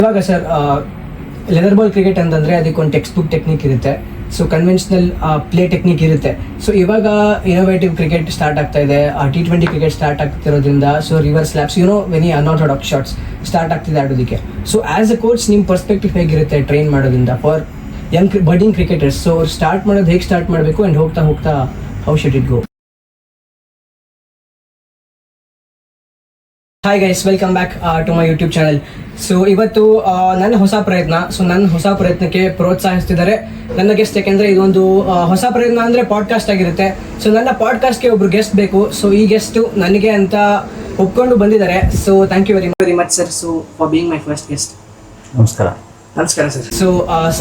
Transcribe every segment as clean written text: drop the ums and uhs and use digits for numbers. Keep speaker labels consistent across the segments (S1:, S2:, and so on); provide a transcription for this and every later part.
S1: ಇವಾಗ sir leather ball cricket ಅಂತಂದರೆ ಅದಕ್ಕೊಂದು ಟೆಕ್ಸ್ಟ್ ಬುಕ್ ಟೆಕ್ನಿಕ್ ಇರುತ್ತೆ. ಸೊ ಕನ್ವೆನ್ಷನಲ್ ಪ್ಲೇ ಟೆಕ್ನಿಕ್ ಇರುತ್ತೆ. ಸೊ ಇವಾಗ ಇನೋವೇಟಿವ್ ಕ್ರಿಕೆಟ್ ಸ್ಟಾರ್ಟ್ ಆಗ್ತಾ ಇದೆ, T20 ಕ್ರಿಕೆಟ್ ಸ್ಟಾರ್ಟ್ ಆಗ್ತಿರೋದ್ರಿಂದ ಸೊ ರಿವರ್ಸ್ ಸ್ಲ್ಯಾಪ್ಸ್ ವೆನಿ ಅನ್ಆರ್ಥೋಡಾಕ್ಸ್ ಶಾಟ್ಸ್ ಸ್ಟಾರ್ಟ್ ಆಗ್ತಿದೆ ಆಡೋದಕ್ಕೆ. ಸೊ ಆ್ಯಸ್ ಅ ಕೋಚ್ ನಿಮ್ಮ ಪರ್ಸ್ಪೆಕ್ಟಿವ್ ಹೇಗಿರುತ್ತೆ ಟ್ರೈನ್ ಮಾಡೋದ್ರಿಂದ for young budding cricketers? So start ಮಾಡೋದು ಹೇಗೆ ಸ್ಟಾರ್ಟ್ ಮಾಡಬೇಕು ಆ್ಯಂಡ್ ಹೋಗ್ತಾ ಹೋಗ್ತಾ how should it go? Hi guys, welcome back to my YouTube channel. So ಇವತ್ತು ನನ್ನ ಹೊಸ ಪ್ರಯತ್ನಕ್ಕೆ ಪ್ರೋತ್ಸಾಹಿಸ್ತಿದ್ದಾರೆ ನನ್ನ ಗೆಸ್ಟ್. ಯಾಕೆಂದರೆ ಇದೊಂದು ಹೊಸ ಪ್ರಯತ್ನ ಅಂದರೆ ಪಾಡ್ಕಾಸ್ಟ್ ಆಗಿರುತ್ತೆ. ಸೊ ನನ್ನ ಪಾಡ್ಕಾಸ್ಟ್ಗೆ ಒಬ್ರು ಗೆಸ್ಟ್ ಬೇಕು. ಸೊ ಈ ಗೆಸ್ಟು ನನಗೆ ಅಂತ ಒಪ್ಕೊಂಡು ಬಂದಿದ್ದಾರೆ. So thank you very much sir for being my first guest.
S2: ನಮಸ್ಕಾರ
S1: ಸರ್. ಸೊ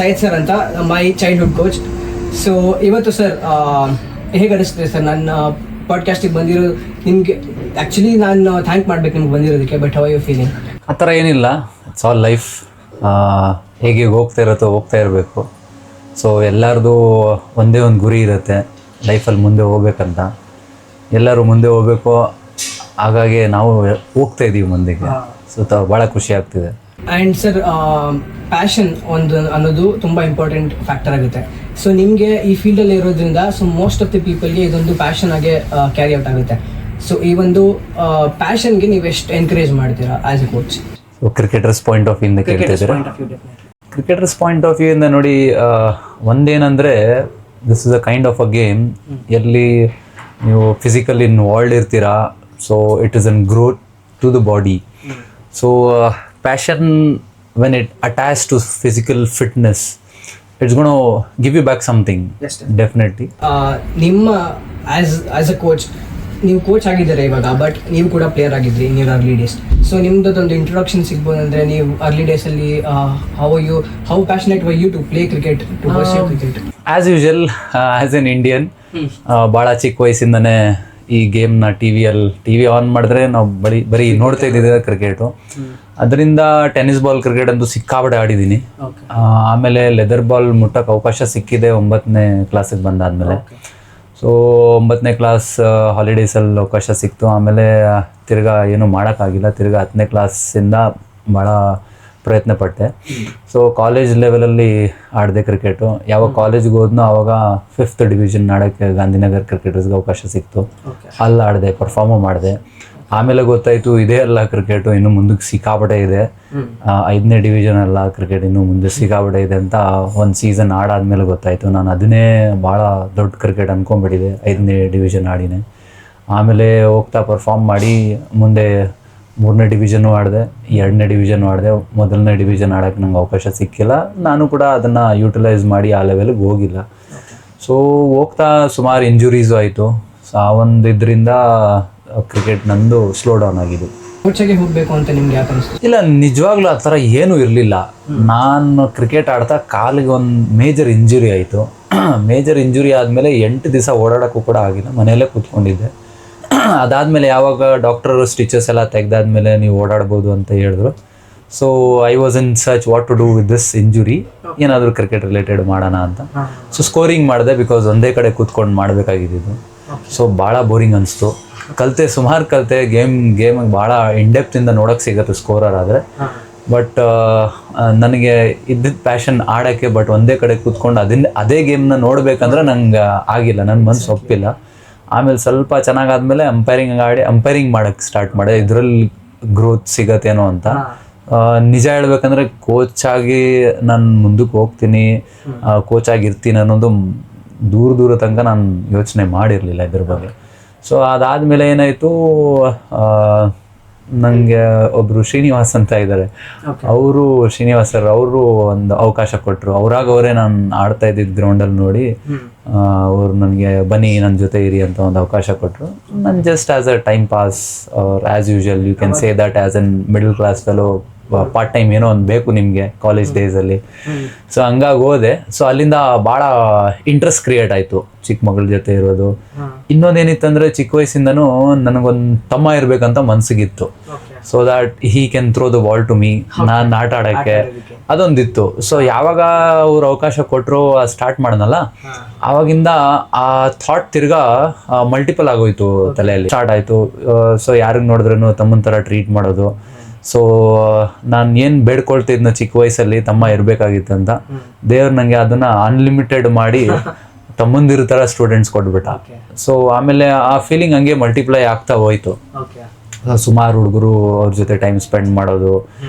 S1: ಸೈಯದ್ ಸರ್ ಅಂತ, ಮೈ ಚೈಲ್ಡ್ಹುಡ್ ಕೋಚ್. ಸೊ ಇವತ್ತು ಸರ್ ಹೇಗೆ ಅನಿಸ್ತಿದೆ ಸರ್ ನನ್ನ ಪಾಡ್ಕಾಸ್ಟಿಗೆ ಬಂದಿರೋ ನಿಮಗೆ? ಆ್ಯಕ್ಚುಲಿ ನಾನು ಥ್ಯಾಂಕ್ ಮಾಡ್ಬೇಕು ನಿಮ್ಗೆ ಬಂದಿರೋದಕ್ಕೆ, ಬಟ್ ಹೌ ಯು ಫೀಲಿಂಗ್?
S2: ಆ ಥರ ಏನಿಲ್ಲ, ಇಟ್ಸ್ ಆಲ್ ಲೈಫ್. ಹೇಗೆ ಹೋಗ್ತಾ ಇರಬೇಕು. ಸೊ ಎಲ್ಲರದು ಒಂದೇ ಒಂದು ಗುರಿ ಇರುತ್ತೆ ಲೈಫಲ್ಲಿ, ಮುಂದೆ ಹೋಗ್ಬೇಕಂತ. ಎಲ್ಲರೂ ಮುಂದೆ ಹೋಗಬೇಕು, ಹಾಗಾಗಿ ನಾವು ಹೋಗ್ತಾ ಇದ್ದೀವಿ ಮುಂದಕ್ಕೆ. ಸೊ ಭಾಳ ಖುಷಿ ಆಗ್ತಿದೆ.
S1: ಆ್ಯಂಡ್ ಸರ್, ಪ್ಯಾಷನ್ ಅನ್ನೋದು ತುಂಬ ಇಂಪಾರ್ಟೆಂಟ್ ಫ್ಯಾಕ್ಟರ್ ಆಗುತ್ತೆ. ಸೊ ನಿಮಗೆ ಈ ಫೀಲ್ಡಲ್ಲಿ ಇರೋದ್ರಿಂದ ಸೊ ಮೋಸ್ಟ್ ಆಫ್ ದಿ ಪೀಪಲ್ಗೆ ಇದೊಂದು ಪ್ಯಾಷನ್ ಆಗಿ ಕ್ಯಾರಿ ಔಟ್ ಆಗುತ್ತೆ. ಸೊ ಈ ಒಂದು ಪ್ಯಾಷನ್ಗೆ ನೀವು ಎಷ್ಟು ಎನ್ಕರೇಜ್ ಮಾಡ್ತೀರಾ as a coach?
S2: So cricketers point of ವ್ಯೂಯಿಂದ ಕೇಳ್ತಿದ್ದೀರಾ? ಕ್ರಿಕೆಟರ್ಸ್ ಪಾಯಿಂಟ್ ಆಫ್ ವ್ಯೂಯಿಂದ ನೋಡಿ, ಒಂದೇನಂದರೆ this is a kind of a game ಎಲ್ಲಿ ನೀವು ಫಿಸಿಕಲಿ ಇನ್ವಾಲ್ವ್ಡ್ ಇರ್ತೀರಾ. So it is an growth to the body. So passion, when it attached to physical fitness, it's going to give you back something.
S1: Yes,
S2: definitely.
S1: ನಿಮ್ಮ as a coach, ನೀವು coach ಆಗಿದ್ದೀರಾ ಇವಾಗ, but ನೀವು ಕೂಡ player ಆಗಿದ್ರಿ in your early days. So ನಿಮ್ದೊಂದು introduction ಸಿಗ್ಬೋದಂದ್ರೆ, ನೀವು ಅರ್ಲಿ ಡೇಸಲ್ಲಿ how passionate were you to play cricket, to pursue cricket?
S2: As usual, as an Indian, ಭಾಳ ಚಿಕ್ಕ ವಯಸ್ಸಿಂದನೇ ಈ ಗೇಮ್ನ ಟಿವಿ ಆನ್ ಮಾಡಿದ್ರೆ ನಾವು ಬರೀ ನೋಡ್ತಾ ಇದ್ದಿದ್ದೆ ಕ್ರಿಕೆಟು. ಅದರಿಂದ ಟೆನ್ನಿಸ್ ಬಾಲ್ ಕ್ರಿಕೆಟ್ ಅಂತೂ ಸಿಕ್ಕಾಪಟ್ಟೆ ಆಡಿದ್ದೀನಿ. ಆಮೇಲೆ ಲೆದರ್ ಬಾಲ್ ಮುಟ್ಟಕ್ಕೆ ಅವಕಾಶ ಸಿಕ್ಕಿದೆ 9ನೇ ಕ್ಲಾಸಿಗೆ ಬಂದಾದಮೇಲೆ. ಸೊ 9ನೇ ಕ್ಲಾಸ್ ಹಾಲಿಡೇಸಲ್ಲಿ ಅವಕಾಶ ಸಿಕ್ತು. ಆಮೇಲೆ ತಿರ್ಗಾ ಏನೂ ಮಾಡೋಕ್ಕಾಗಿಲ್ಲ. ತಿರ್ಗಾ 10ನೇ ಕ್ಲಾಸಿಂದ ಭಾಳ ಪ್ರಯತ್ನ ಪಟ್ಟೆ. ಸೊ ಕಾಲೇಜ್ ಲೆವೆಲಲ್ಲಿ ಆಡಿದೆ ಕ್ರಿಕೆಟು. ಯಾವಾಗ ಕಾಲೇಜ್ಗೆ ಹೋದ್ನೋ ಆವಾಗ 5th ಡಿವಿಷನ್ ಆಡೋಕ್ಕೆ ಗಾಂಧಿನಗರ್ ಕ್ರಿಕೆಟರ್ಸ್ಗೆ ಅವಕಾಶ ಸಿಕ್ತು. ಅಲ್ಲಿ ಆಡಿದೆ, ಪರ್ಫಾರ್ಮು ಮಾಡಿದೆ. ಆಮೇಲೆ ಗೊತ್ತಾಯಿತು ಇದೇ ಅಲ್ಲ ಕ್ರಿಕೆಟು, ಇನ್ನು ಮುಂದಕ್ಕೆ ಸಿಕ್ಕಾಪಟ್ಟೆ ಇದೆ. 5ನೇ ಡಿವಿಷನ್ ಅಲ್ಲ ಕ್ರಿಕೆಟ್, ಇನ್ನು ಮುಂದೆ ಸಿಕ್ಕಾಪಟ್ಟೆ ಇದೆ ಅಂತ ಒಂದು ಸೀಸನ್ ಆಡಾದ್ಮೇಲೆ ಗೊತ್ತಾಯಿತು. ನಾನು ಅದನ್ನೇ ಭಾಳ ದೊಡ್ಡ ಕ್ರಿಕೆಟ್ ಅಂದ್ಕೊಂಡ್ಬಿಟ್ಟಿದೆ, 5ನೇ ಡಿವಿಷನ್ ಆಡಿನೇ. ಆಮೇಲೆ ಹೋಗ್ತಾ ಪರ್ಫಾರ್ಮ್ ಮಾಡಿ ಮುಂದೆ 3ನೇ ಡಿವಿಷನ್ನು ಆಡಿದೆ, 2ನೇ ಡಿವಿಷನ್ನು ಆಡಿದೆ. 1ನೇ ಡಿವಿಷನ್ ಆಡೋಕ್ಕೆ ನಂಗೆ ಅವಕಾಶ ಸಿಕ್ಕಿಲ್ಲ. ನಾನು ಕೂಡ ಅದನ್ನು ಯೂಟಿಲೈಸ್ ಮಾಡಿ ಆ ಲೆವೆಲ್ಗೆ ಹೋಗಿಲ್ಲ. ಸೊ ಹೋಗ್ತಾ ಸುಮಾರು ಇಂಜುರೀಸು ಆಯಿತು. ಸೊ ಆ ಒಂದು ಇದರಿಂದ ಕ್ರಿಕೆಟ್ ನಂದು ಸ್ಲೋ ಡೌನ್ ಆಗಿದೆ.
S1: ಕೋಚಾಗೆ ಹೋಗಬೇಕು ಅಂತ ನಿಮ್ಗೆ ಯಾಕೆ ಅನಿಸ್ತು?
S2: ಇಲ್ಲ, ನಿಜವಾಗ್ಲೂ ಆ ಥರ ಏನೂ ಇರಲಿಲ್ಲ. ನಾನು ಕ್ರಿಕೆಟ್ ಆಡ್ತಾ ಕಾಲಿಗೆ ಒಂದು ಮೇಜರ್ ಇಂಜುರಿ ಆಯಿತು. ಮೇಜರ್ ಇಂಜುರಿ ಆದಮೇಲೆ 8 ದಿವಸ ಓಡಾಡೋಕ್ಕೂ ಕೂಡ ಆಗಿಲ್ಲ, ಮನೆಯಲ್ಲೇ ಕೂತ್ಕೊಂಡಿದ್ದೆ. ಅದಾದಮೇಲೆ ಯಾವಾಗ ಡಾಕ್ಟರ್ ಸ್ಟಿಚಸ್ ಎಲ್ಲ ತೆಗೆದಾದ್ಮೇಲೆ ನೀವು ಓಡಾಡ್ಬೋದು ಅಂತ ಹೇಳಿದ್ರು. So I was in search what to do with this injury, ಏನಾದರೂ ಕ್ರಿಕೆಟ್ ರಿಲೇಟೆಡ್ ಮಾಡೋಣ ಅಂತ. ಸೊ ಸ್ಕೋರಿಂಗ್ ಮಾಡಿದೆ, ಬಿಕಾಸ್ ಒಂದೇ ಕಡೆ ಕೂತ್ಕೊಂಡು ಮಾಡಬೇಕಾಗಿದ್ದು. ಸೊ ಭಾಳ ಬೋರಿಂಗ್ ಅನಿಸ್ತು. ಸುಮಾರು ಕಲಿತೆ. ಗೇಮಿಗೆ ಭಾಳ ಇಂಡೆಪ್ತಿಂದ ನೋಡೋಕ್ಕೆ ಸಿಗುತ್ತೆ ಸ್ಕೋರರ್ ಆದರೆ. ಬಟ್ ನನಗೆ ಇದ್ದಿದ್ದ ಪ್ಯಾಷನ್ ಆಡೋಕ್ಕೆ, ಬಟ್ ಒಂದೇ ಕಡೆ ಕೂತ್ಕೊಂಡು ಅದೇ ಗೇಮ್ನ ನೋಡಬೇಕಂದ್ರೆ ನಂಗೆ ಆಗಿಲ್ಲ, ನನ್ನ ಮನಸ್ಸು ಒಪ್ಪಿಲ್ಲ. ಆಮೇಲೆ ಸ್ವಲ್ಪ ಚೆನ್ನಾಗಾದ್ಮೇಲೆ ಅಂಪೈರಿಂಗ್ ಮಾಡೋಕ್ಕೆ ಸ್ಟಾರ್ಟ್ ಮಾಡಿದೆ. ಇದರಲ್ಲಿ ಗ್ರೋತ್ ಸಿಗತ್ತೇನೋ ಅಂತ. ನಿಜ ಹೇಳ್ಬೇಕಂದ್ರೆ ಕೋಚಾಗಿ ನಾನು ಮುಂದಕ್ಕೆ ಹೋಗ್ತೀನಿ, ಕೋಚಾಗಿರ್ತೀನಿ ಅನ್ನೋದು ದೂರ ತನಕ ನಾನು ಯೋಚನೆ ಮಾಡಿರಲಿಲ್ಲ ಇದ್ರ ಬಗ್ಗೆ. ಸೊ ಅದಾದಮೇಲೆ ಏನಾಯಿತು, ನನಗೆ ಒಬ್ಬರು ಶ್ರೀನಿವಾಸ್ ಅಂತ ಇದ್ದಾರೆ, ಶ್ರೀನಿವಾಸ್ ಸರ್ ಅವರು ಒಂದು ಅವಕಾಶ ಕೊಟ್ಟರು. ಅವರೇ ನಾನು ಆಡ್ತಾ ಇದ್ದಿದ್ದು ಗ್ರೌಂಡಲ್ಲಿ ನೋಡಿ ಅವರು ನನಗೆ ಬನ್ನಿ ನನ್ನ ಜೊತೆ ಇರಿ ಅಂತ ಒಂದು ಅವಕಾಶ ಕೊಟ್ಟರು. ನಾನು just as a time pass, as usual you can say that as an middle class fellow, part time ಏನೋ ಒಂದು ಬೇಕು ನಿಮಗೆ ಕಾಲೇಜ್ ಡೇಸಲ್ಲಿ. ಸೊ ಹಂಗಾಗಿ ಹೋದೆ. ಸೊ ಅಲ್ಲಿಂದ ಭಾಳ ಇಂಟ್ರೆಸ್ಟ್ ಕ್ರಿಯೇಟ್ ಆಯಿತು ಚಿಕ್ಕ ಮಗಳ ಜೊತೆ ಇರೋದು. ಇನ್ನೊಂದೇನಿತ್ತಂದರೆ, ಚಿಕ್ಕ ವಯಸ್ಸಿಂದನೂ ನನಗೊಂದು ತಮ್ಮ ಇರಬೇಕಂತ ಮನಸ್ಸಿಗಿತ್ತು. So that he can throw the ball to me, ನಾನು ಆಟ ಆಡೋಕ್ಕೆ ಅದೊಂದಿತ್ತು. ಸೊ ಯಾವಾಗ ಅವ್ರು ಅವಕಾಶ ಕೊಟ್ಟರು ಸ್ಟಾರ್ಟ್ ಮಾಡೋಣಲ್ಲ, ಆವಾಗಿಂದ ಆ ಥಾಟ್ ತಿರ್ಗಾ ಮಲ್ಟಿಪಲ್ ಆಗೋಯ್ತು ತಲೆಯಲ್ಲಿ ಸ್ಟಾರ್ಟ್ ಆಯಿತು. ಸೊ ಯಾರಿಗೆ ನೋಡಿದ್ರೂ ತಮ್ಮನ ಥರ ಟ್ರೀಟ್ ಮಾಡೋದು, ಸೊ ನಾನು ಏನು ಬೇಡ್ಕೊಳ್ತಿದ್ನೋ ಚಿಕ್ಕ ವಯಸ್ಸಲ್ಲಿ ತಮ್ಮ ಇರಬೇಕಾಗಿತ್ತು ಅಂತ, ದೇವ್ರು ನನಗೆ ಅದನ್ನ ಅನ್ಲಿಮಿಟೆಡ್ ಮಾಡಿ ತಮ್ಮಂದಿರ ಥರ ಸ್ಟೂಡೆಂಟ್ಸ್ ಕೊಟ್ಬಿಟ್ಟ. ಸೊ ಆಮೇಲೆ ಆ ಫೀಲಿಂಗ್ ಹಂಗೆ ಮಲ್ಟಿಪ್ಲೈ ಆಗ್ತಾ ಹೋಯ್ತು. ಸುಮಾರು ಹುಡುಗರು ಅವ್ರ ಜೊತೆ ಟೈಮ್ ಸ್ಪೆಂಡ್ ಮಾಡೋದು,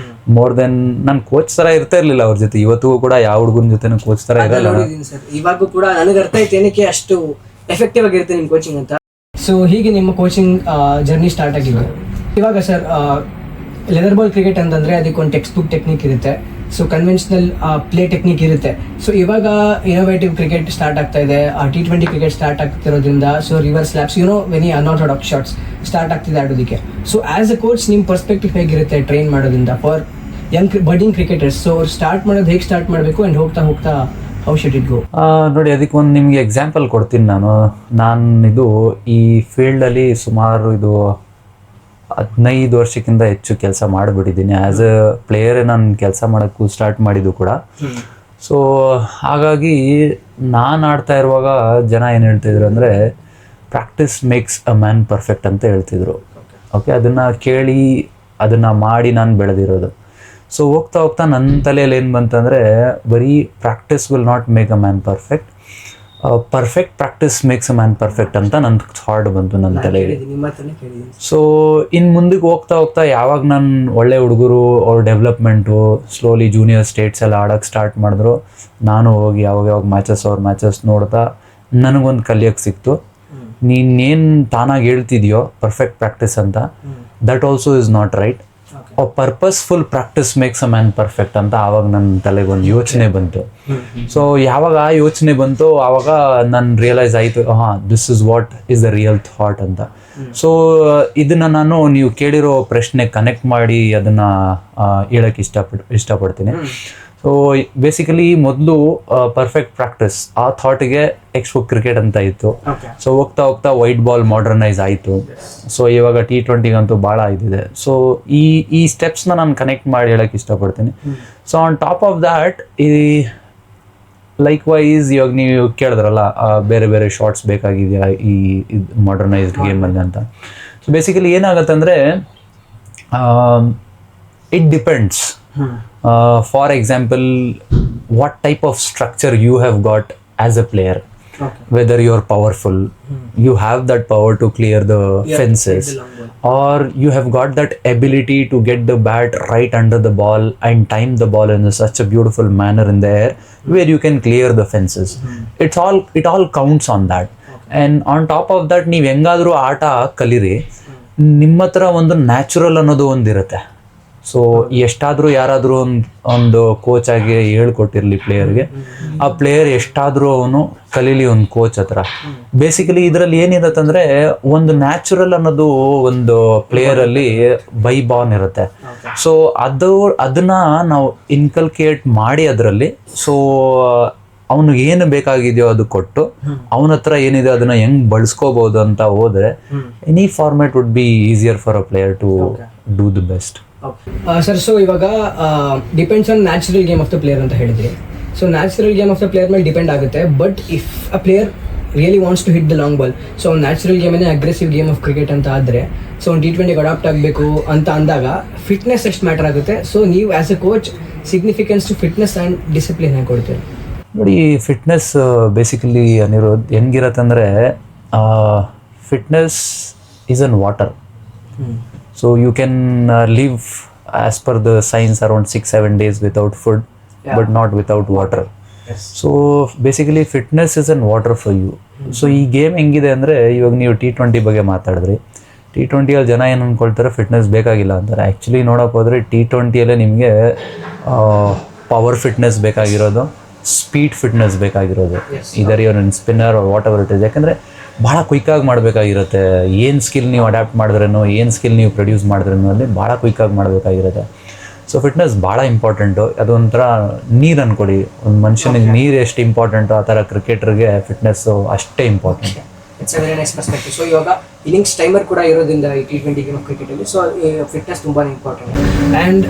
S2: ಮೋರ್ ದೆನ್ ನಾನು ಕೋಚ್ ತರ ಇರ್ತಾ ಇರ್ಲಿಲ್ಲ ಅವ್ರ ಜೊತೆ. ಇವತ್ತಿಗೂ ಕೂಡ ಯಾವ ಹುಡುಗನ ಜೊತೆ ಕೋಚ್ ತರ ಇರಲ್ಲ.
S1: ಇವಾಗ ಕೂಡ ನನಗೆ ಅರ್ಥ ಆಯ್ತು ಏನಕ್ಕೆ ಅಷ್ಟು ಎಫೆಕ್ಟಿವ್ ಆಗಿರುತ್ತೆ ನಿಮ್ಮ ಕೋಚಿಂಗ್ ಅಂತ. ಸೊ ಹೀಗೆ ನಿಮ್ಮ ಕೋಚಿಂಗ್ ಜರ್ನಿ ಸ್ಟಾರ್ಟ್ ಆಗಿದೆ. ಇವಾಗ ಸರ್ ಲೆದರ್ ಬಾಲ್ ಕ್ರಿಕೆಟ್ ಅಂತಂದರೆ ಅದಕ್ಕೊಂದು ಟೆಕ್ಸ್ಟ್ ಬುಕ್ ಟೆಕ್ನಿಕ್ ಇರುತ್ತೆ. ಸೊ ಕನ್ವೆನ್ಷನಲ್ ಪ್ಲೇ ಟೆಕ್ನಿಕ್ ಇರುತ್ತೆ. ಸೊ ಇವಾಗ ಇನೋವೇಟಿವ್ ಕ್ರಿಕೆಟ್ ಸ್ಟಾರ್ಟ್ ಆಗ್ತಾ ಇದೆ, T20 ಕ್ರಿಕೆಟ್ ಸ್ಟಾರ್ಟ್ ಆಗ್ತಿರೋದ್ರಿಂದ ಸೊ ರಿವರ್ಸ್ ಸ್ಲ್ಯಾಪ್ಸ್ ವೆನಿ ಅನ್ಆರ್ಥೋಡಾಕ್ಸ್ ಶಾಟ್ಸ್ ಸ್ಟಾರ್ಟ್ ಆಗ್ತಿದೆ ಆಡೋದಕ್ಕೆ. ಸೊ ಆಸ್ ಅ ಕೋಚ್ ನಿಮ್ಮ ಪರ್ಸ್ಪೆಕ್ಟಿವ್ ಹೇಗಿರುತ್ತೆ ಟ್ರೈನ್ ಮಾಡೋದ್ರಿಂದ for young budding cricketers? So start ಮಾಡೋದು ಹೇಗೆ ಸ್ಟಾರ್ಟ್ ಮಾಡಬೇಕು ಆ್ಯಂಡ್ ಹೋಗ್ತಾ ಹೋಗ್ತಾ ಹೌ ಶುಡ್ ಇಟ್ ಗೋ?
S2: ನೋಡಿ, ಅದಕ್ಕೆ ಒಂದು ನಿಮಗೆ ಎಕ್ಸಾಂಪಲ್ ಕೊಡ್ತೀನಿ. ನಾನು ಇದು ಈ ಫೀಲ್ಡಲ್ಲಿ ಸುಮಾರು ಇದು 15 ವರ್ಷಕ್ಕಿಂತ ಹೆಚ್ಚು ಕೆಲಸ ಮಾಡಿಬಿಟ್ಟಿದ್ದೀನಿ. ಆ್ಯಸ್ ಅ ಪ್ಲೇಯರ್ ನಾನು ಕೆಲಸ ಮಾಡೋಕ್ಕೂ ಸ್ಟಾರ್ಟ್ ಮಾಡಿದ್ದು ಕೂಡ. ಸೊ ಹಾಗಾಗಿ ನಾನು ಆಡ್ತಾ ಇರುವಾಗ ಜನ ಏನು ಹೇಳ್ತಿದ್ರು ಅಂದರೆ practice makes a man perfect ಅಂತ ಹೇಳ್ತಿದ್ರು. ಓಕೆ, ಅದನ್ನು ಕೇಳಿ ಅದನ್ನು ಮಾಡಿ ನಾನು ಬೆಳೆದಿರೋದು. ಸೊ ಹೋಗ್ತಾ ಹೋಗ್ತಾ ನನ್ನ ತಲೆಯಲ್ಲಿ ಏನು ಬಂತಂದರೆ ಬರೀ practice will not make a man perfect, perfect practice makes a man perfect ಅಂತ ನನ್ನ ಥಾಟ್ ಬಂತು ನನ್ನ ತಲೆಗೆ. ಸೊ ಇನ್ನು ಮುಂದಕ್ಕೆ ಹೋಗ್ತಾ ಹೋಗ್ತಾ ಯಾವಾಗ ನಾನು ಒಳ್ಳೆ ಹುಡುಗರು ಅವ್ರ ಡೆವಲಪ್ಮೆಂಟು ಸ್ಲೋಲಿ ಜೂನಿಯರ್ ಸ್ಟೇಟ್ಸ್ ಎಲ್ಲ ಆಡೋಕ್ಕೆ ಸ್ಟಾರ್ಟ್ ಮಾಡಿದ್ರು, ನಾನು ಹೋಗಿ ಯಾವಾಗ ಅವ್ರ ಮ್ಯಾಚಸ್ ನೋಡ್ತಾ ನನಗೊಂದು ಕಲಿಯೋಕ್ಕೆ ಸಿಕ್ತು. ನೀನೇನು ತಾನಾಗಿ ಹೇಳ್ತಿದ್ಯೋ ಪರ್ಫೆಕ್ಟ್ ಪ್ರಾಕ್ಟೀಸ್ ಅಂತ, that also is not right. Purposeful practice makes a man perfect ಅಂತ ಆವಾಗ ನನ್ನ ತಲೆಗೊಂದು ಯೋಚನೆ ಬಂತು. ಸೊ ಯಾವಾಗ ಆ ಯೋಚನೆ ಬಂತು ಆವಾಗ ನಾನು ರಿಯಲೈಸ್ ಆಯಿತು, this is what is the real thought ಅಂತ. ಸೊ ಇದನ್ನು ನಾನು ನೀವು ಕೇಳಿರೋ ಪ್ರಶ್ನೆ ಕನೆಕ್ಟ್ ಮಾಡಿ ಅದನ್ನು ಹೇಳೋಕ್ಕೆ ಇಷ್ಟಪಡ್ತೀನಿ. ಸೊ ಬೇಸಿಕಲಿ ಮೊದಲು ಪರ್ಫೆಕ್ಟ್ ಪ್ರಾಕ್ಟೀಸ್ ಆ ಥಾಟ್ಗೆ ಟೆಕ್ಸ್ಟ್ ಬುಕ್ ಕ್ರಿಕೆಟ್ ಅಂತ ಇತ್ತು. ಸೊ ಹೋಗ್ತಾ ಹೋಗ್ತಾ ವೈಟ್ ಬಾಲ್ ಮಾಡರ್ನೈಸ್ ಆಯಿತು. ಸೊ ಇವಾಗ T20ಗಂತೂ ಭಾಳ ಇದಿದೆ. ಸೊ ಈ ಸ್ಟೆಪ್ಸ್ನ ನಾನು ಕನೆಕ್ಟ್ ಮಾಡಿ ಹೇಳೋಕ್ಕೆ ಇಷ್ಟಪಡ್ತೀನಿ. So on top of that ಈ ಲೈಕ್ ವೈಸ್ ಇವಾಗ ನೀವು ಕೇಳಿದ್ರಲ್ಲ ಬೇರೆ ಬೇರೆ ಶಾರ್ಟ್ಸ್ ಬೇಕಾಗಿದೆಯಾ ಈ ಮಾಡರ್ನೈಸ್ಡ್ ಗೇಮಲ್ಲಿ ಅಂತ. ಸೊ ಬೇಸಿಕಲಿ ಏನಾಗುತ್ತೆ ಅಂದರೆ it depends. For example, what type of structure you have got as a player. Whether you're powerful, you have that power to clear the fences, or you have got that ability to get the bat right under the ball and time the ball in such a beautiful manner in the air where you can clear the fences. It all counts on that. And on top of that, ನೀವು ಹೆಂಗಾದರೂ ಆಟ ಕಲೀರಿ, ನಿಮ್ಮ ಹತ್ರ ಒಂದು natural ಅನ್ನೋದು ಒಂದಿರುತ್ತೆ. So ಎಷ್ಟಾದರೂ ಯಾರಾದರೂ ಒಂದು ಕೋಚ್ ಆಗಿ ಹೇಳ್ಕೊಟ್ಟಿರಲಿ ಪ್ಲೇಯರ್ಗೆ, ಆ ಪ್ಲೇಯರ್ ಎಷ್ಟಾದರೂ ಅವನು ಕಲೀಲಿ ಒಂದು ಕೋಚ್ ಹತ್ರ. ಬೇಸಿಕಲಿ ಇದರಲ್ಲಿ ಏನಿರುತ್ತೆ ಅಂದರೆ ಒಂದು ನ್ಯಾಚುರಲ್ ಅನ್ನೋದು ಒಂದು ಪ್ಲೇಯರಲ್ಲಿ ಬೈ ಬಾರ್ನ್ ಇರುತ್ತೆ. ಸೊ ಅದನ್ನ ನಾವು ಇನ್ಕಲ್ಕೇಟ್ ಮಾಡಿ ಅದರಲ್ಲಿ ಸೊ ಅವನು ಏನು ಬೇಕಾಗಿದೆಯೋ ಅದು ಕೊಟ್ಟು ಅವನ ಹತ್ರ ಏನಿದೆ ಅದನ್ನ ಹೆಂಗ್ ಬಳಸ್ಕೋಬಹುದು ಅಂತ ಹೋದ್ರೆ any format would be easier for a player to do the best.
S1: Sir, so ಇವಾಗ depends on natural game of the player ಅಂತ ಹೇಳಿದ್ರಿ. So natural game of the player ಮೇಲೆ ಡಿಪೆಂಡ್ ಆಗುತ್ತೆ. But if a player really wants to hit the long ball, so natural ಗೇಮೇ aggressive game of cricket ಅಂತ ಆದರೆ so ಒಂದು T20ಗೆ adapt ಆಗಬೇಕು ಅಂತ ಅಂದಾಗ ಫಿಟ್ನೆಸ್ ಎಷ್ಟು ಮ್ಯಾಟರ್ ಆಗುತ್ತೆ. ಸೊ ನೀವು as a coach significance to fitness and discipline ಹೇಗೆ ಕೊಡ್ತೀರಿ?
S2: ನೋಡಿ, ಫಿಟ್ನೆಸ್ ಬೇಸಿಕಲಿ ಅನ್ನಿರೋದು ಹೆಂಗಿರತ್ತೆ ಅಂದರೆ fitness is an water. So you can live as per the science around 6-7 days without food, but not without water. Yes. So basically fitness is an water for you. So ಈ game ಹೆಂಗಿದೆ ಅಂದರೆ ಇವಾಗ ನೀವು T20 ಬಗ್ಗೆ ಮಾತಾಡಿದ್ರಿ. T20 ಜನ ಏನು ಅಂದ್ಕೊಳ್ತಾರೆ fitness ಬೇಕಾಗಿಲ್ಲ ಅಂತಾರೆ. ಆ್ಯಕ್ಚುಲಿ ನೋಡೋಕೆ ಹೋದರೆ T20 ನಿಮಗೆ ಪವರ್ ಫಿಟ್ನೆಸ್ ಬೇಕಾಗಿರೋದು, ಸ್ಪೀಡ್ ಫಿಟ್ನೆಸ್ ಬೇಕಾಗಿರೋದು, ಇದರ್ your spinner what ever it is. ಯಾಕಂದರೆ ಭಾಳ ಕ್ವಿಕ್ಕಾಗಿ ಮಾಡಬೇಕಾಗಿರುತ್ತೆ. ಏನು ಸ್ಕಿಲ್ ನೀವು ಅಡ್ಯಾಪ್ಟ್ ಮಾಡಿದ್ರೇನೋ, ಏನು ಸ್ಕಿಲ್ ನೀವು ಪ್ರೊಡ್ಯೂಸ್ ಮಾಡಿದ್ರೇನೋ ಅಲ್ಲಿ ಭಾಳ ಕ್ವಿಕ್ಕಾಗಿ ಮಾಡಬೇಕಾಗಿರುತ್ತೆ. ಸೊ ಫಿಟ್ನೆಸ್ ಭಾಳ ಇಂಪಾರ್ಟೆಂಟು. ಅದೊಂಥರ ನೀರು ಅಂದ್ಕೊಡಿ, ಒಂದು ಮನುಷ್ಯನಿಗೆ ನೀರು ಎಷ್ಟು ಇಂಪಾರ್ಟೆಂಟು ಆ ಥರ ಕ್ರಿಕೆಟರ್ಗೆ ಫಿಟ್ನೆಸ್ಸು ಅಷ್ಟೇ important.
S1: It's a very nice perspective. So ಇವಾಗ ಇನ್ನಿಂಗ್ಸ್ ಟೈಮರ್ ಕೂಡ ಇರೋದ್ರಿಂದ ಈ T20 ಗೇಮ್ ಆಫ್ ಕ್ರಿಕೆಟಲ್ಲಿ ಸೊ ಫಿಟ್ನೆಸ್ ತುಂಬಾ important. And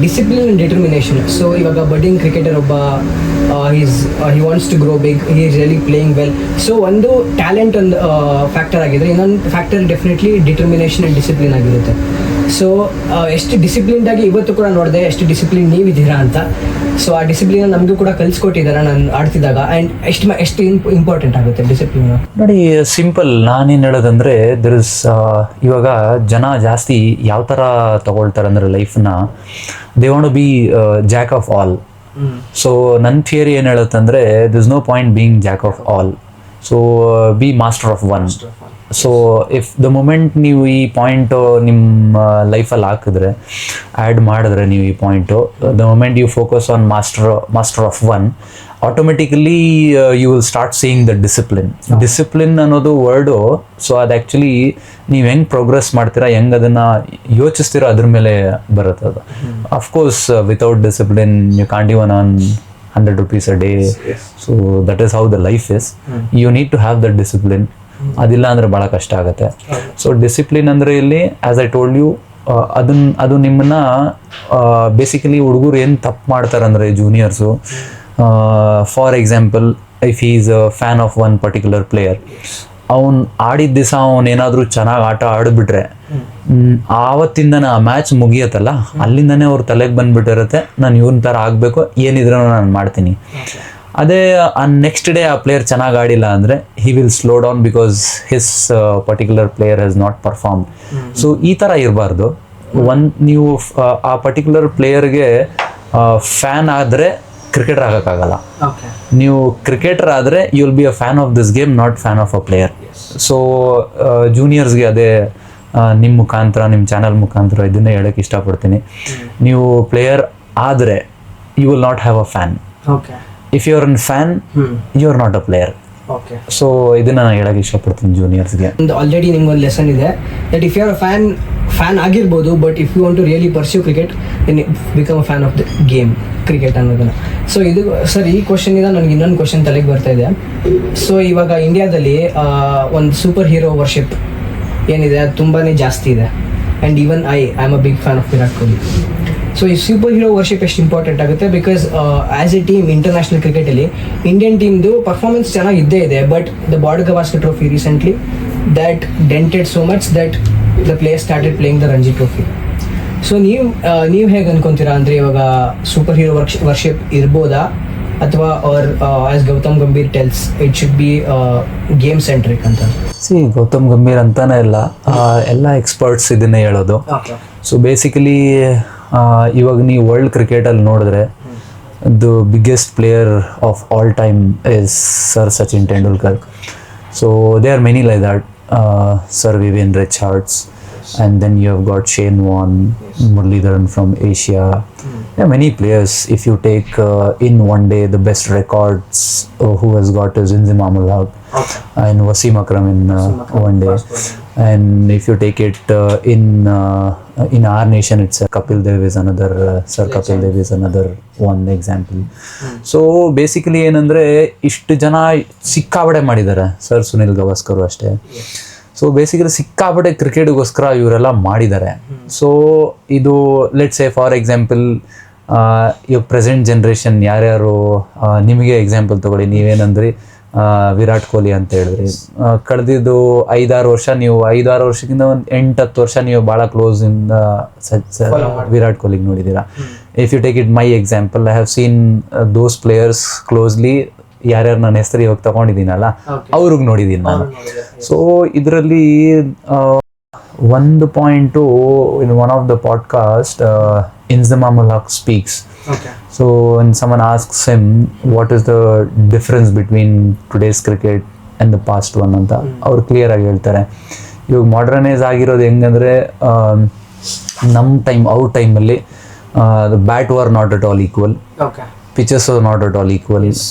S1: discipline and determination. So ಇವಾಗ ಬಡ್ಡಿಂಗ್ ಕ್ರಿಕೆಟರ್ ಒಬ್ಬ he wants to grow big, he is really playing well. So ಒಂದು talent ಒಂದು ಫ್ಯಾಕ್ಟರ್ ಆಗಿದೆ, ಇನ್ನೊಂದು factor definitely determination and discipline ಆಗಿರುತ್ತೆ. So ಎಷ್ಟು ಡಿಸಿಪ್ಲಿನ್ಡ್ ಆಗಿ ಇವತ್ತು ಕೂಡ ನೋಡಿದೆ ಎಷ್ಟು ಡಿಸಿಪ್ಲಿನ್ ನೀವಿದ್ದೀರಾ ಅಂತ. ಸೊ ಆ ಡಿಸಿಪ್ಲಿನ್ ನಮಗೂ ಕೂಡ ಕಲಿಸ್ಕೊಟ್ಟಿದ್ದಾರೆ ನಾನು ಆಡ್ತಿದ್ದಾಗ. ಆ್ಯಂಡ್ ಎಷ್ಟು ಇಂಪಾರ್ಟೆಂಟ್ ಆಗುತ್ತೆ ಡಿಸಿಪ್ಲಿನ್?
S2: ನೋಡಿ, ಸಿಂಪಲ್ ನಾನೇನು ಹೇಳೋದಂದ್ರೆ ಇವಾಗ ಜನ ಜಾಸ್ತಿ ಯಾವ ಥರ ತಗೊಳ್ತಾರೆ ಅಂದರೆ ಲೈಫ್ನ they want to be jack of all. So ನನ್ನ ಥಿಯರಿ ಏನು ಹೇಳುತ್ತಂದರೆ this no point being jack of all, so be master of one. So if the moment ನೀವು ಈ ಪಾಯಿಂಟು ನಿಮ್ಮ ಲೈಫಲ್ಲಿ ಹಾಕಿದ್ರೆ, ಆ್ಯಡ್ ಮಾಡಿದ್ರೆ ನೀವು ಈ point, the moment you focus on master of one, automatically you will start seeing the discipline ಅನ್ನೋದು word. So ಅದು ಆ್ಯಕ್ಚುಲಿ ನೀವು ಹೆಂಗೆ ಪ್ರೋಗ್ರೆಸ್ ಮಾಡ್ತೀರಾ, ಹೆಂಗೆ ಅದನ್ನು ಯೋಚಿಸ್ತೀರೋ ಅದ್ರ ಮೇಲೆ ಬರುತ್ತೆ ಅದು. Of course without discipline you can't even earn 100 rupees a day. So that is how the life is. You need to have that discipline. ಅದಿಲ್ಲ ಅಂದರೆ ಭಾಳ ಕಷ್ಟ ಆಗುತ್ತೆ. ಸೊ ಡಿಸಿಪ್ಲಿನ್ ಅಂದರೆ ಇಲ್ಲಿ ಆ್ಯಸ್ ಐ ಟೋಲ್ಡ್ ಯು, ಅದು ನಿಮ್ಮನ್ನ ಬೇಸಿಕಲಿ ಹುಡುಗರು ಏನು ತಪ್ಪು ಮಾಡ್ತಾರೆ ಅಂದರೆ juniors, for example if he is a fan of one particular player, ಅವ್ನು ಆಡಿದ ದಿವಸ ಅವನೇನಾದರೂ ಚೆನ್ನಾಗಿ ಆಟ ಆಡಿಬಿಟ್ರೆ ಆವತ್ತಿಂದನೇ ಆ ಮ್ಯಾಚ್ ಮುಗಿಯತ್ತಲ್ಲ, ಅಲ್ಲಿಂದನೇ ಅವ್ರ ತಲೆಗೆ ಬಂದುಬಿಟ್ಟಿರುತ್ತೆ ನಾನು ಇವನ ಥರ ಆಗಬೇಕು, ಏನಿದ್ರೂ ನಾನು ಮಾಡ್ತೀನಿ. ಅದೇ ನೆಕ್ಸ್ಟ್ ಡೇ ಆ ಪ್ಲೇಯರ್ ಚೆನ್ನಾಗಿ ಆಡಿಲ್ಲ ಅಂದರೆ he will slow down because his particular player has not perform. So ಈ ಥರ ಇರಬಾರ್ದು. ನೀವು ಆ ಪರ್ಟಿಕ್ಯುಲರ್ ಪ್ಲೇಯರ್ಗೆ ಫ್ಯಾನ್ ಆದರೆ ಕ್ರಿಕೆಟರ್ ಆಗೋಕ್ಕಾಗಲ್ಲ. ನೀವು ಕ್ರಿಕೆಟರ್ ಆದರೆ you will be a fan of this game, not fan of a player. So ಜೂನಿಯರ್ಸ್ಗೆ ಅದೇ ನಿಮ್ಮ ಮುಖಾಂತರ, ನಿಮ್ಮ ಚಾನಲ್ ಮುಖಾಂತರ ಇದನ್ನೇ ಹೇಳೋಕ್ಕೆ ಇಷ್ಟಪಡ್ತೀನಿ. ನೀವು ಪ್ಲೇಯರ್ ಆದರೆ you will not have a fan. If you are an fan you are not a player. So ಇದನ್ನ ನಾನು ಹೇಳಕ್ಕೆ ಇಷ್ಟಪಡ್ತೀನಿ ಜೂನಿಯರ್ಸ್ಗೆ.
S1: ಆಲ್ರೆಡಿ ನಿಮ್ಗೊಂದು ಲೆಸನ್ ಇದೆ that if you are fan ಆಗಿರ್ಬೋದು, but if you want to really pursue cricket then become a fan of the game cricket ಅನ್ನೋದನ್ನು. So ಇದು ಸರ್, ಈ ಕ್ವಶನಿಂದ ನನಗೆ ಇನ್ನೊಂದು ಕ್ವಶನ್ ತಲೆಗೆ ಬರ್ತಾ ಇದೆ. ಸೊ ಇವಾಗ ಇಂಡಿಯಾದಲ್ಲಿ ಒಂದು ಸೂಪರ್ ಹೀರೋ ವರ್ಷಿಪ್ ಏನಿದೆ ಅದು ತುಂಬಾ ಜಾಸ್ತಿ ಇದೆ. And even I am a big fan of Virat Kohli. So ಈ ಸೂಪರ್ ಹೀರೋ ವರ್ಷಿಪ್ ಎಷ್ಟು ಇಂಪಾರ್ಟೆಂಟ್ ಆಗುತ್ತೆ because as a team international ಕ್ರಿಕೆಟಲ್ಲಿ ಇಂಡಿಯನ್ ಟೀಮ್ದು ಪರ್ಫಾರ್ಮೆನ್ಸ್ ಚೆನ್ನಾಗಿ ಇದ್ದೇ ಇದೆ, but the Border Gavaskar Trophy recently that dented so much that the player started playing the Ranji Trophy. So ನೀವು ಹೇಗೆ ಅನ್ಕೊಂತೀರಾ ಅಂದರೆ ಇವಾಗ ಸೂಪರ್ ಹೀರೋ ವರ್ಷಿಪ್ ಇರ್ಬೋದಾ, ಅಥವಾ as Gautam Gambhir tells it should be game centric ಅಂತ?
S2: ಗೌತಮ್ ಗಂಭೀರ್ ಅಂತಾನೆ ಎಲ್ಲ ಎಕ್ಸ್ಪರ್ಟ್ಸ್ ಇದನ್ನೇ ಹೇಳೋದು. ಸೊ ಬೇಸಿಕಲಿ ಇವಾಗ ನೀವು ವರ್ಲ್ಡ್ ಕ್ರಿಕೆಟಲ್ಲಿ ನೋಡಿದ್ರೆ the biggest player of all time is sir Sachin Tendulkar. So they are many like that, sir Vivian Richards, and then you have got Shane Warne, Muralidharan from Asia. There are many players. If you take in one day the best records who has got is Inzamam Haq and Wasim Akram in one day. And if you take it in our nation, it's Kapil Dev is another, Sir Kapil Dev is another one example. So basically ಏನಂದ್ರೆ ಇಷ್ಟು ಜನ ಸಿಕ್ಕಾಬಡೆ ಮಾಡಿದ್ದಾರೆ. Sir Sunil Gavaskar ಅಷ್ಟೇ. So basically ಸಿಕ್ಕಾಪಟ್ಟೆ ಕ್ರಿಕೆಟ್ಗೋಸ್ಕರ ಇವರೆಲ್ಲ ಮಾಡಿದ್ದಾರೆ. So ಇದು let's say for example ಇವಾಗ ಪ್ರೆಸೆಂಟ್ ಜನ್ರೇಷನ್ ಯಾರ್ಯಾರು, ನಿಮಗೆ ಎಕ್ಸಾಂಪಲ್ ತೊಗೊಳ್ಳಿ, ನೀವೇನಂದ್ರಿ ವಿರಾಟ್ ಕೊಹ್ಲಿ ಅಂತ ಹೇಳಿದ್ರಿ. ಕಳೆದಿದ್ದು 5-6 ವರ್ಷ, ನೀವು 5-6 ವರ್ಷಕ್ಕಿಂತ ಒಂದು 8-10 ವರ್ಷ ನೀವು ಭಾಳ ಕ್ಲೋಸಿಂದ ವಿರಾಟ್ ಕೊಹ್ಲಿಗೆ ನೋಡಿದ್ದೀರಾ. If you take it my example, I have seen those players closely. ಯಾರ್ಯಾರು ನನ್ನ ಹೆಸರು ಇವಾಗ ತಗೊಂಡಿದ್ದೀನಲ್ಲ ಅವ್ರಿಗೆ ನೋಡಿದ್ದೀನಿ ನಾನು. ಸೊ ಇದರಲ್ಲಿ ಒಂದು point in one of the podcast Inzamam Haq speaks. So when someone asks him what is the difference between today's cricket and the past one ಅಂತ ಅವ್ರು ಕ್ಲಿಯರ್ ಆಗಿ ಹೇಳ್ತಾರೆ. ಇವಾಗ ಮಾಡರ್ನೈಸ್ ಆಗಿರೋದು ಹೆಂಗಂದರೆ ನಮ್ಮ ಅವ್ರ ಟೈಮಲ್ಲಿ the bat were not at all equal. Pitches are not at all equal.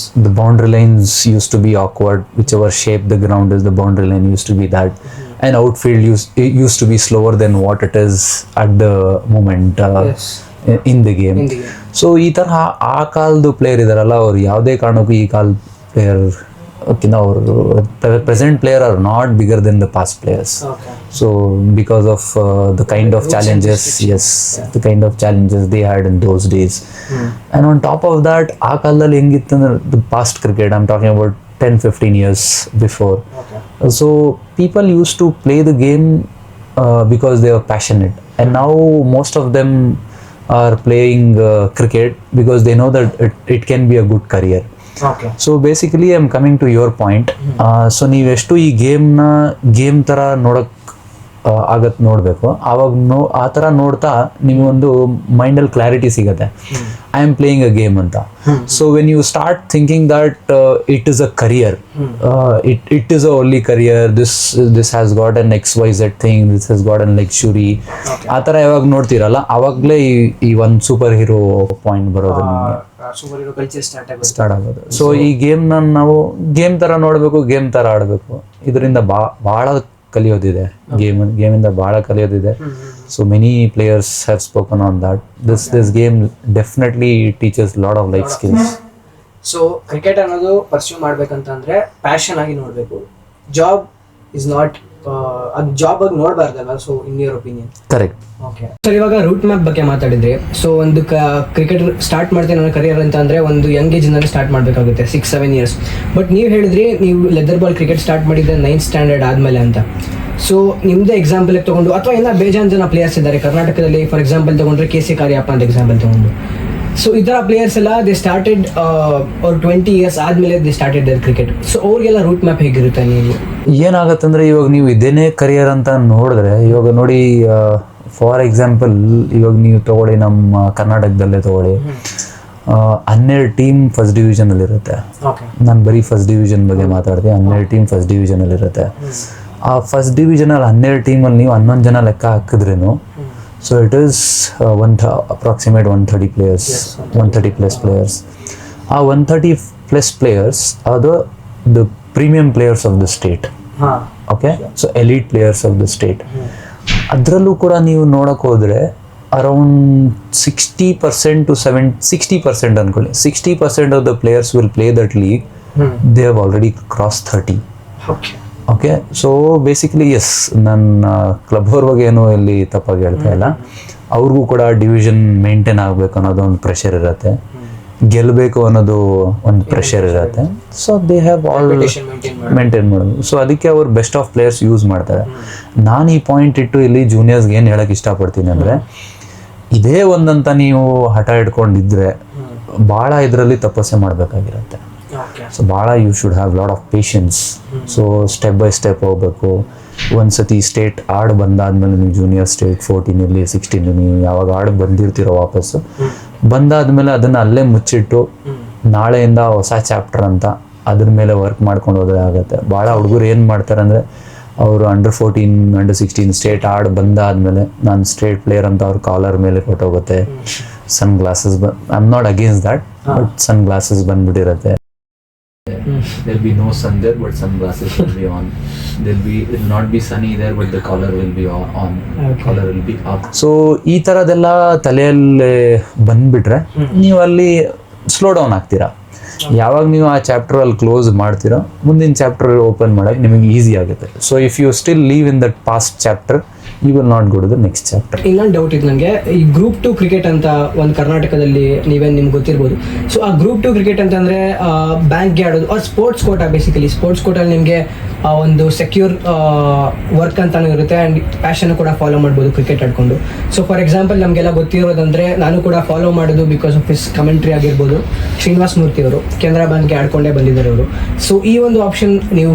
S2: The boundary lines used to be awkward. Whichever shape the ground is, the boundary line used to be that. And outfield used to be slower than what it is at the moment in the game. So ಈ ಥರ ಆ ಕಾಲದ player ಇದಾರಲ್ಲ, ಅವ್ರು ಯಾವುದೇ ಕಾರಣಕ್ಕೂ ಈ ಕಾಲದ ಪ್ಲೇಯರ್ ಅವರು present player are not bigger than the past players. So because of the kind of challenges they had in those days. And on top of that, ಆ ಕಾಲದಲ್ಲಿ ಹೆಂಗಿತ್ತಂದ್ರೆ the past cricket, I'm talking about 10-15 years before. So people used to play the game because they were passionate. and now most of them are playing cricket because they know that it can be a good career.
S1: Okay.
S2: So basically I am coming to your point. So ನೀವೆಷ್ಟು ಈ game ಥರ ನೋಡಕ್ ಆಗತ್ತೆ ನೋಡಬೇಕು. ಆವಾಗ ಆ ಥರ ನೋಡ್ತಾ ನಿಮಗೊಂದು ಮೈಂಡಲ್ಲಿ ಕ್ಲಾರಿಟಿ ಸಿಗುತ್ತೆ, I am playing a game ಅಂತ. So when you start thinking that it is a career, it is a only career, this has got an XYZ thing, this has got an luxury, ಆ ಥರ ಯಾವಾಗ ನೋಡ್ತೀರಲ್ಲ ಆವಾಗಲೇ ಈ ಒಂದು super hero point ಬರೋದು ನಿಮಗೆ start ಆಗೋದು. ಸೊ ಈ ಗೇಮ್ನ ನಾವು ಗೇಮ್ ಥರ ನೋಡಬೇಕು, ಗೇಮ್ ಥರ ಆಡಬೇಕು. ಇದರಿಂದ ಭಾಳ ಕಲಿಯೋದಿದೆ, ಗೇಮಿಂದ ಭಾಳ ಕಲಿಯೋದಿದೆ. So many players have spoken on that. This game definitely teachers lot of life skills.
S1: So cricket ಅನ್ನೋದು ಪರ್ಸ್ಯೂ ಮಾಡ್ಬೇಕಂತಂದ್ರೆ ಪ್ಯಾಷನ್ ಆಗಿ ನೋಡಬೇಕು. ಜಾಬ್ ಇಸ್ ನಾಟ್ ಅದು ಜಾಬ್ ಆಗಿ ನೋಡಬಾರ್ದಲ್ವಾ? So in your opinion.
S2: Correct.
S1: Okay sir, ಇವಾಗ ರೂಟ್ ಮ್ಯಾಪ್ ಬಗ್ಗೆ ಮಾತಾಡಿದ್ರಿ. ಸೊ ಒಂದು ಕ್ರಿಕೆಟ್ ಸ್ಟಾರ್ಟ್ ಮಾಡ್ತೇನೆ ನನ್ನ ಕರಿಯರ್ ಅಂತ ಅಂದ್ರೆ ಒಂದು ಯಂಗ್ ಏಜ್ ನಲ್ಲಿ ಸ್ಟಾರ್ಟ್ ಮಾಡಬೇಕಾಗುತ್ತೆ, 6-7 years. ಬಟ್ ನೀವು ಹೇಳಿದ್ರಿ ನೀವು ಲೆದರ್ ಬಾಲ್ ಕ್ರಿಕೆಟ್ ಸ್ಟಾರ್ಟ್ ಮಾಡಿದ್ದೆ 9th standard ಆದ್ಮೇಲೆ ಅಂತ. ಸೊ ನಿಮ್ದೇ ಎಕ್ಸಾಂಪಲ್ ತಗೊಂಡು, ಅಥವಾ ಎಲ್ಲ ಬೇಜಾನ್ ಜನ ಪ್ಲೇಯರ್ಸ್ ಇದ್ದಾರೆ ಕರ್ನಾಟಕದಲ್ಲಿ, ಫಾರ್ ಎಕ್ಸಾಂಪಲ್ ತಗೊಂಡ್ರೆ KC ಕಾರ್ಯಪ್ಪ ಅಂತ ಎಕ್ಸಾಂಪಲ್ ತಗೊಂಡು. ಸೊ ಈ ಥರ ಪ್ಲೇಯರ್ಸ್ ಎಲ್ಲ ದೇ ಸ್ಟಾರ್ಟೆಡ್ ಅವ್ರು 20 years ಆದಮೇಲೆ they started their cricket. So ಅವ್ರಿಗೆಲ್ಲ ರೂಟ್ ಮ್ಯಾಪ್ ಹೇಗಿರುತ್ತೆ? ನೀವು
S2: ಏನಾಗತ್ತಂದ್ರೆ ಇವಾಗ ನೀವು ಇದೇನೇ ಕರಿಯರ್ ಅಂತ ನೋಡಿದ್ರೆ, ಇವಾಗ ನೋಡಿ ಫಾರ್ ಎಕ್ಸಾಂಪಲ್ ಇವಾಗ ನೀವು ತಗೊಳ್ಳಿ, ನಮ್ಮ ಕರ್ನಾಟಕದಲ್ಲೇ ತಗೊಳ್ಳಿ, 12 ಟೀಮ್ ಫಸ್ಟ್ ಡಿವಿಷನಲ್ಲಿರುತ್ತೆ. ನಾನು ಬರೀ ಫಸ್ಟ್ ಡಿವಿಷನ್ ಬಗ್ಗೆ ಮಾತಾಡ್ತೀನಿ. 12 ಟೀಮ್ ಫಸ್ಟ್ ಡಿವಿಷನಲ್ಲಿರುತ್ತೆ. ಆ ಫಸ್ಟ್ ಡಿವಿಷನಲ್ಲಿ 12 ಟೀಮಲ್ಲಿ ನೀವು 11 ಜನ ಲೆಕ್ಕ ಹಾಕಿದ್ರೇನು, so it is approximate 130 players, 130 plus players. 130 plus players are the premium players of the state. Okay, so elite players of the state. ಅದರಲ್ಲೂ ಕೂಡ ನೀವು ನೋಡಕ್ ಹೋದ್ರೆ ಅರೌಂಡ್ 60% to 60% ಅನ್ಕೊಳ್ಳಿ, 60% of the players will play that league. They have already crossed 30. Okay, so basically yes, ನನ್ನ club ಅವ್ರ ಬಗ್ಗೆ ಏನೋ ಇಲ್ಲಿ ತಪ್ಪಾಗಿ ಹೇಳ್ತಾ ಇಲ್ಲ. ಅವ್ರಿಗೂ ಕೂಡ ಡಿವಿಷನ್ ಮೇಂಟೈನ್ ಆಗಬೇಕು ಅನ್ನೋದು ಒಂದು ಪ್ರೆಷರ್ ಇರುತ್ತೆ, ಗೆಲ್ಲಬೇಕು ಅನ್ನೋದು ಒಂದು ಪ್ರೆಷರ್ ಇರುತ್ತೆ. So they have all maintain ಮಾಡೋದು. ಸೊ ಅದಕ್ಕೆ ಅವ್ರು ಬೆಸ್ಟ್ ಆಫ್ ಪ್ಲೇಯರ್ಸ್ ಯೂಸ್ ಮಾಡ್ತಾರೆ. ನಾನು ಈ ಪಾಯಿಂಟ್ ಇಟ್ಟು ಇಲ್ಲಿ ಜೂನಿಯರ್ಸ್ಗೆ ಏನು ಹೇಳಕ್ಕೆ ಇಷ್ಟಪಡ್ತೀನಿ ಅಂದರೆ, ಇದೇ ಒಂದಂತ ನೀವು ಹಠ ಇಟ್ಕೊಂಡಿದ್ರೆ ಭಾಳ ಇದರಲ್ಲಿ ತಪಸ್ಸೆ ಮಾಡಬೇಕಾಗಿರುತ್ತೆ. ಸೊ ಭಾಳ you should have lot of patience. So step by step ಹೋಗ್ಬೇಕು. ಒಂದ್ಸತಿ ಸ್ಟೇಟ್ ಆಡ್ ಬಂದಾದ್ಮೇಲೆ ನೀವು ಜೂನಿಯರ್ ಸ್ಟೇಟ್ 14 16 ನೀವು ಯಾವಾಗ ಆಡ್ ಬಂದಿರ್ತೀರೋ ವಾಪಸ್ಸು ಬಂದಾದ್ಮೇಲೆ ಅದನ್ನ ಅಲ್ಲೇ ಮುಚ್ಚಿಟ್ಟು ನಾಳೆಯಿಂದ ಹೊಸ ಚಾಪ್ಟರ್ ಅಂತ ಅದ್ರ ಮೇಲೆ ವರ್ಕ್ ಮಾಡ್ಕೊಂಡು ಹೋದ್ರೆ ಆಗುತ್ತೆ. ಭಾಳ ಹುಡುಗರು ಏನು ಮಾಡ್ತಾರೆ ಅಂದರೆ, ಅವರು Under 14 Under 16 ಸ್ಟೇಟ್ ಆಡ್ ಬಂದಾದ್ಮೇಲೆ ನಾನು ಸ್ಟೇಟ್ ಪ್ಲೇಯರ್ ಅಂತ ಅವ್ರ ಕಾಲರ್ ಮೇಲೆ ಕೊಟ್ಟೋಗುತ್ತೆ. Sunglasses I am not against that, but sunglasses ಬಂದ್ಬಿಟ್ಟಿರುತ್ತೆ. There'll be no sun there, but sunglasses will be on. It will not be sunny there, but the collar will be on. Collar will be up. So ಈ ಥರದೆಲ್ಲ ತಲೆಯಲ್ಲಿ ಬಂದ್ಬಿಟ್ರೆ ನೀವು ಅಲ್ಲಿ slow down ಆಗ್ತೀರಾ. ಯಾವಾಗ ನೀವು ಆ ಚಾಪ್ಟರ್ ಅಲ್ಲಿ ಕ್ಲೋಸ್ ಮಾಡ್ತೀರಾ, ಮುಂದಿನ ಚಾಪ್ಟರ್ ಓಪನ್ ಮಾಡಕ್ಕೆ ನಿಮಗೆ ಈಸಿ ಆಗುತ್ತೆ. So if you still live in that past chapter, you will not go to the next chapter.
S1: ಇನ್ನೊಂದು ಡೌಟ್ ಇದೆ ನನಗೆ, ಈ Group 2 ಕ್ರಿಕೆಟ್ ಅಂತ ಒಂದು ಕರ್ನಾಟಕದಲ್ಲಿ ನಿಮ್ಗೆ ಗೊತ್ತಿರ್ಬೋದು. ಸೊ ಆ Group 2 ಕ್ರಿಕೆಟ್ ಅಂತಂದ್ರೆ ಬ್ಯಾಂಕ್ಗೆ ಆಡೋದು, or sports quota. Basically sports ಕೋಟಲ್ಲಿ ನಿಮಗೆ ಒಂದು ಸೆಕ್ಯೂರ್ ವರ್ಕ್ ಅಂತಾನು ಇರುತ್ತೆ, ಆ್ಯಂಡ್ ಪ್ಯಾಷನ್ ಕೂಡ ಫಾಲೋ ಮಾಡ್ಬೋದು ಕ್ರಿಕೆಟ್ ಆಡ್ಕೊಂಡು. ಸೊ ಫಾರ್ ಎಕ್ಸಾಂಪಲ್ ನಮಗೆಲ್ಲ ಗೊತ್ತಿರೋದಂದ್ರೆ, ನಾನು ಕೂಡ ಫಾಲೋ ಮಾಡೋದು ಬಿಕಾಸ್ ಆಫ್ ಹಿಸ್ ಕಮೆಂಟ್ರಿ ಆಗಿರ್ಬೋದು. ಶ್ರೀನಿವಾಸ್ ಮೂರ್ತಿ ಅವರು ಕೆನರಾ ಬ್ಯಾಂಕ್ಗೆ ಆಡ್ಕೊಂಡೇ ಬಂದಿದ್ದಾರೆ ಅವರು. ಸೊ ಈ ಒಂದು ಆಪ್ಷನ್ ನೀವು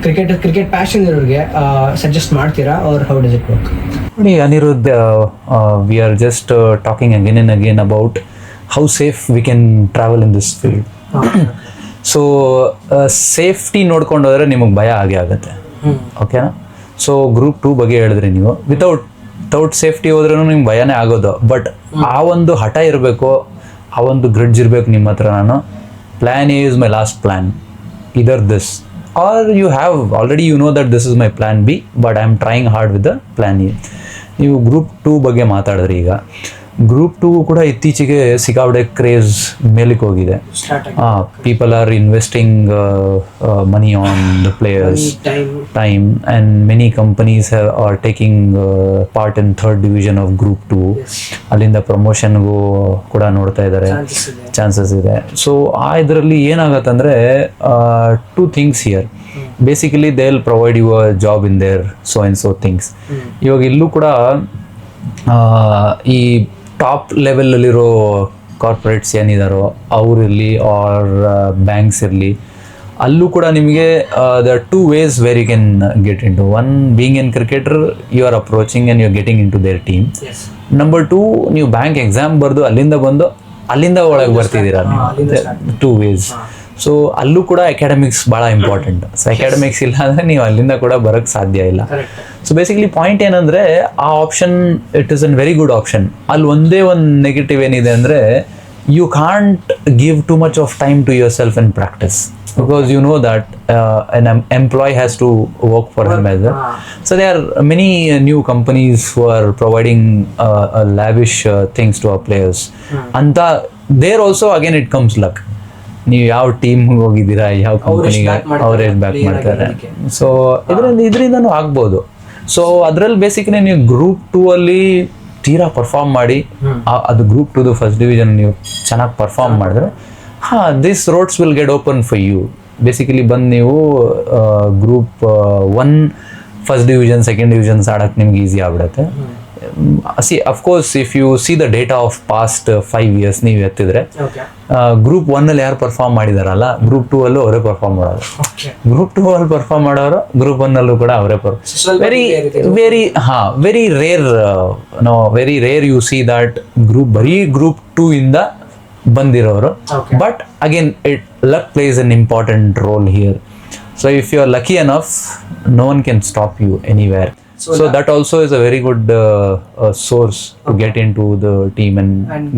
S1: ಕ್ರಿಕೆಟ್ ಪ್ಯಾಷನ್ ಇರೋರಿಗೆ ಸಜೆಸ್ಟ್ ಮಾಡ್ತೀರಾ, or how does it work?
S2: ನೋಡಿ Anirudh, we are just talking again and again about how safe we can travel in this field. So safety ನೋಡ್ಕೊಂಡು ಹೋದ್ರೆ ನಿಮಗೆ ಭಯ ಆಗೇ ಆಗುತ್ತೆ. ಓಕೆನಾ? ಸೊ Group 2 ಬಗ್ಗೆ ಹೇಳಿದ್ರಿ ನೀವು, ವಿತೌಟ್ ಸೇಫ್ಟಿ ಹೋದ್ರೂ ನಿಮ್ಗೆ ಭಯನೇ ಆಗೋದು. ಬಟ್ ಆ ಒಂದು ಹಠ ಇರಬೇಕು, ಆ ಒಂದು ಗ್ರಿಡ್ಜ್ ಇರಬೇಕು ನಿಮ್ಮ ಹತ್ರ. ನಾನು plan A is my last plan, either this, are you have already you know that this is my plan B, but I am trying hard with the plan A. ನೀವು Group 2 ಬಗ್ಗೆ ಮಾತಾಡಿದ್ರಿ. ಈಗ Group 2 ಕೂಡ ಇತ್ತೀಚೆಗೆ ಸಿಕ್ಕಾಪಟ್ಟೆ craze ಮೇಲಕ್ಕೆ ಹೋಗಿದೆ. People are investing money on the players, time, and many companies are taking part in 3rd division of Group 2. ಅಲ್ಲಿಂದ ಪ್ರಮೋಷನ್ಗೂ ಕೂಡ ನೋಡ್ತಾ ಇದ್ದಾರೆ, ಚಾನ್ಸಸ್ ಇದೆ. ಸೊ ಆ ಇದರಲ್ಲಿ ಏನಾಗತ್ತಂದರೆ, 2 things here. Basically they will provide you a job in there so and so things. ಇವಾಗ ಇಲ್ಲೂ ಕೂಡ ಈ ಟಾಪ್ ಲೆವೆಲಲ್ಲಿರೋ ಕಾರ್ಪೊರೇಟ್ಸ್ ಏನಿದಾರೋ ಅವರಿರಲಿ ಆರ್ ಬ್ಯಾಂಕ್ಸ್ ಇರಲಿ, ಅಲ್ಲೂ ಕೂಡ ನಿಮಗೆ the two ways where you can get in to. One, being an cricketer you are approaching and you are getting in to their team. Number two, ನೀವು ಬ್ಯಾಂಕ್ ಎಕ್ಸಾಮ್ ಬರೆದು ಅಲ್ಲಿಂದ ಒಳಗೆ ಬರ್ತಿದ್ದೀರಾ ನೀವು. Two ways. ಸೊ ಅಲ್ಲೂ ಕೂಡ academics ಭಾಳ important. So academics ಇಲ್ಲ ಅಂದರೆ ನೀವು ಅಲ್ಲಿಂದ ಕೂಡ ಬರೋಕ್ಕೆ ಸಾಧ್ಯ ಇಲ್ಲ. ಸೊ ಬೇಸಿಕಲಿ ಪಾಯಿಂಟ್ ಏನಂದರೆ, ಆ option it is an very good option. ಅಲ್ಲಿ ಒಂದೇ ಒಂದು ನೆಗೆಟಿವ್ ಏನಿದೆ ಅಂದರೆ, you can't give too much of time to yourself in practice, because you know that an employee has to work for him as well. So there are many new companies who are providing lavish things to our players. Anta there also again it comes luck. ನೀವು ಯಾವ team ಹೋಗಿದ್ದೀರಾ, ಯಾವ ಕಂಪನಿಗೆ ಅವರೇ back ಮಾಡ್ತಾರೆ. So ಇದರಿಂದನೂ ಆಗ್ಬೋದು. So ಅದರಲ್ಲಿ basically ನೀವು ಗ್ರೂಪ್ 2 ಅಲ್ಲಿ ತೀರಾ ಪರ್ಫಾರ್ಮ್ ಮಾಡಿ, ಅದು ಗ್ರೂಪ್ 2 ಫಸ್ಟ್ ಡಿವಿಷನ್ ನೀವು ಚೆನ್ನಾಗಿ ಪರ್ಫಾರ್ಮ್ ಮಾಡಿದ್ರೆ, this roads will get open for you. Basically ಬಂದು ನೀವು group 1 first division second divisions ಆಡೋಕ್ಕೆ ನಿಮ್ಗೆ ಈಸಿ ಆಗ್ಬಿಡುತ್ತೆ. Of course if you see the data of past 5 years ನೀವು ಎತ್ತಿದ್ರೆ, ಗ್ರೂಪ್ 1 ಅಲ್ಲಿ ಯಾರು ಪರ್ಫಾರ್ಮ್ ಮಾಡಿದಾರಲ್ಲ, ಗ್ರೂಪ್ 2 ಅಲ್ಲೂ ಅವರೇ ಪರ್ಫಾರ್ಮ್ ಮಾಡೋರು. ಗ್ರೂಪ್ 2 ಅಲ್ಲಿ ಪರ್ಫಾರ್ಮ್ ಮಾಡೋರು ಗ್ರೂಪ್ 1 ಅಲ್ಲೂ ಕೂಡ ಅವರೇ very rare you see that group 2 ಇಂದ ಬಂದಿರೋರು. But again luck plays an important role here. So if you are lucky enough, no one can stop you anywhere. So that also is a very good source to get into the team and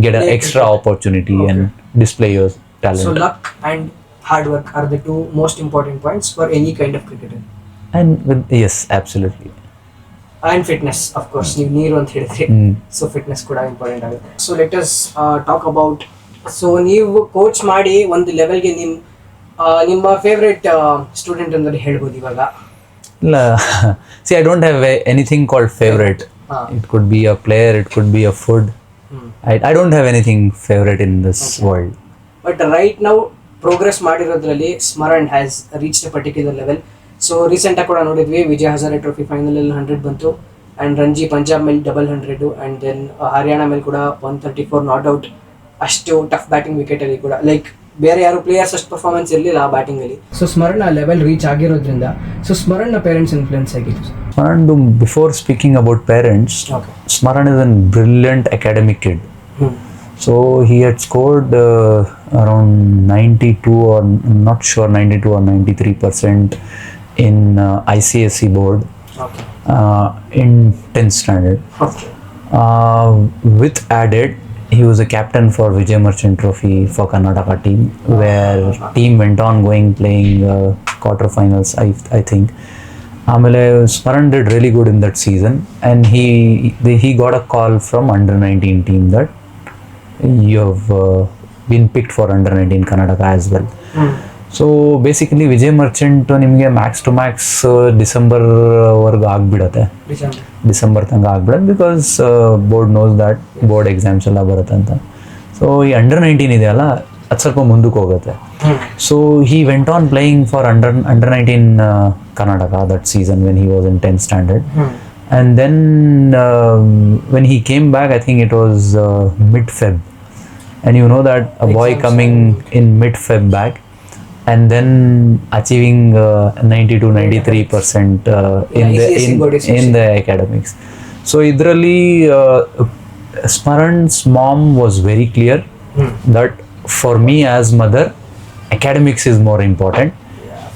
S2: get an extra opportunity and display your talent.
S1: So luck and hard work are the two most important points for any kind of cricketer.
S2: And yes, absolutely.
S1: And fitness, of course. You need one thing. So fitness kuda important agutte. So let us talk about. So ನೀವು coach ಮಾಡಿ ಒಂದು ಲೆವೆಲ್ಗೆ ನಿಮ್ಮ favourite student ಅಂದರೆ ಹೇಳ್ಬೋದು ಇವಾಗ?
S2: ಇಲ್ಲ, see I don't have anything called favourite. It could be a player, it could be a food. I don't have anything favourite in this world.
S1: But right ನಾವು ಪ್ರೋಗ್ರೆಸ್ ಮಾಡಿರೋದ್ರಲ್ಲಿ Smaran has reached a particular level. So ರೀಸೆಂಟಾಗಿ ಕೂಡ ನೋಡಿದ್ವಿ, Vijay Hazare trophy ಫೈನಲಲ್ಲಿ 100 ಬಂತು, and Ranji Punjab ಮೇಲೆ 100, and then Haryana ಮೇಲೆ ಕೂಡ 134 not out. ಅಷ್ಟು ಟಫ್ ಬ್ಯಾಟಿಂಗ್ ವಿಕೆಟ್ ಅಲ್ಲಿ ಕೂಡ, ಲೈಕ್ ಬೇರೆ ಯಾರು ಪ್ಲೇಯರ್ಸ್ ಅಷ್ಟು ಪರ್ಫಾರ್ಮೆನ್ಸ್ ಇರಲಿಲ್ಲ ಆ ಬ್ಯಾಟಿಂಗ್ ಅಲ್ಲಿ. ಸೊ ಸ್ಮರಣ್ ಆ ಲೆವೆಲ್ ರೀಚ್ ಆಗಿರೋದ್ರಿಂದ, ಸೊ ಸ್ಮರಣ್ ಪೇರೆಂಟ್ಸ್ ಇನ್ಫ್ಲುಯೆನ್ಸ್ ಆಗಿತ್ತು.
S2: Smaran, before speaking about parents, Smaran is an brilliant academic kid. So he had scored around 92 or not sure 92 or 93% in ICSE board in 10th standard. With added, he was a captain for Vijay Merchant Trophy for Karnataka team, where team went on playing quarterfinals, I think. Amele Smaran did really good in that season, and he got a call from under 19 team that you have been picked for under 19 Karnataka as well. So basically Vijay Merchant ನಿಮಗೆ max to max ಡಿಸೆಂಬರ್ವರೆಗೂ ಆಗಿಬಿಡತ್ತೆ, December ತನಕ ಆಗ್ಬಿಡತ್ತೆ, because board knows that board exams ಎಲ್ಲ ಬರುತ್ತೆ ಅಂತ. So ಈ under 19 ಇದೆಯಲ್ಲ, ಅದು ಸ್ವಲ್ಪ ಮುಂದಕ್ಕೆ ಹೋಗುತ್ತೆ. So he went on playing for under 19 Karnataka that season when he was in 10th standard. And then when he came back, I think it was mid-Feb. And you know that a boy coming in mid-Feb back and then achieving 92-93% in the academics. So idralli Smaran's mom was very clear that for me as mother, academics is more important.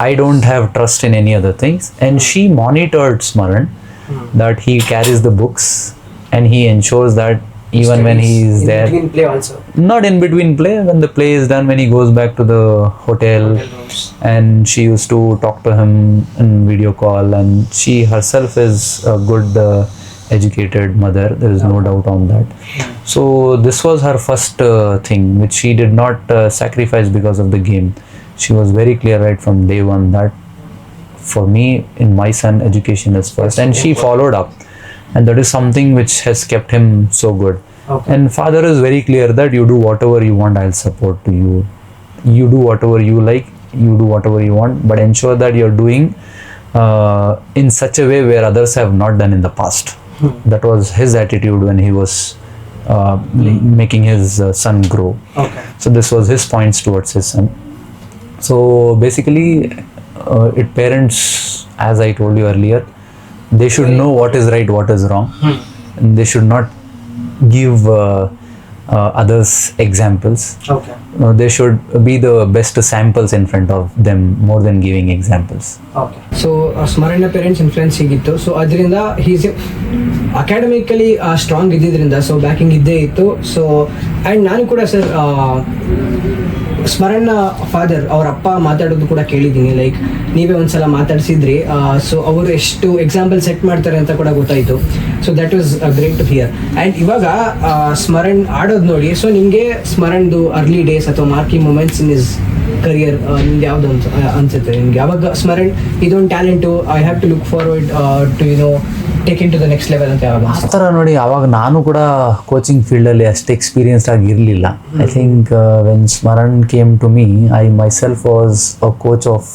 S2: I don't have trust in any other things. And she monitored Smaran that he carries the books and he ensures that even when he is there, in between play also, not in between play, when the play is done, when he goes back to the hotel and she used to talk to him in video call, and she herself is a good educated mother, there is no doubt on that. So this was her first thing which she did not sacrifice because of the game. She was very clear right from day one that for me, in my son, education is first, and she followed up. And that is something which has kept him so good. And father is very clear that you do whatever you want, I'll support to you. You do whatever you like, you do whatever you want, but ensure that you're doing in such a way where others have not done in the past. That was his attitude when he was making his son grow.
S1: Okay.
S2: So this was his points towards his son. So basically, parents, as I told you earlier, they should know what is right, what is wrong. And they should not give others examples.
S1: Okay.
S2: They should be the best samples in front of them more than giving examples.
S1: Okay so ಸ್ಮರಣ್ನ parents influence ಹೀಗಿತ್ತು, so ಅದರಿಂದ he's academically strong ಇದ್ದಿದ್ದರಿಂದ so backing ಇದ್ದೇ ಇತ್ತು. So and ನಾನು ಕೂಡ sir ಸ್ಮರಣ್ನ father ಅವ್ರ ಅಪ್ಪ ಮಾತಾಡೋದು ಕೂಡ ಕೇಳಿದ್ದೀನಿ, ಲೈಕ್ ನೀವೇ ಒಂದ್ಸಲ ಮಾತಾಡಿಸಿದ್ರಿ. ಸೊ ಅವರು ಎಷ್ಟು ಎಕ್ಸಾಂಪಲ್ ಸೆಟ್ ಮಾಡ್ತಾರೆ ಅಂತ ಕೂಡ ಗೊತ್ತಾಯಿತು. So that was great to hear. And ಇವಾಗ ಸ್ಮರಣ್ ಆಡೋದು ನೋಡಿ, ಸೊ ನಿಮಗೆ ಸ್ಮರಣ್ದು ಅರ್ಲಿ ಡೇಸ್ ಅಥವಾ marquee moments in his career ನಿಮ್ಗೆ ಯಾವ್ದು ಅನ್ಸುತ್ತೆ? ನಿಮ್ಗೆ ಯಾವಾಗ ಸ್ಮರಣ್ ಇದೊಂದು talent, I have to look forward to take in to the next level ಅಂತ ಯಾವಾಗ?
S2: ಆ ಥರ ನೋಡಿ, ಅವಾಗ ನಾನು ಕೂಡ ಕೋಚಿಂಗ್ ಫೀಲ್ಡಲ್ಲಿ ಅಷ್ಟು ಎಕ್ಸ್ಪೀರಿಯನ್ಸ್ಡ್ ಆಗಿರಲಿಲ್ಲ. I think when Smaran came to me, I myself was a coach of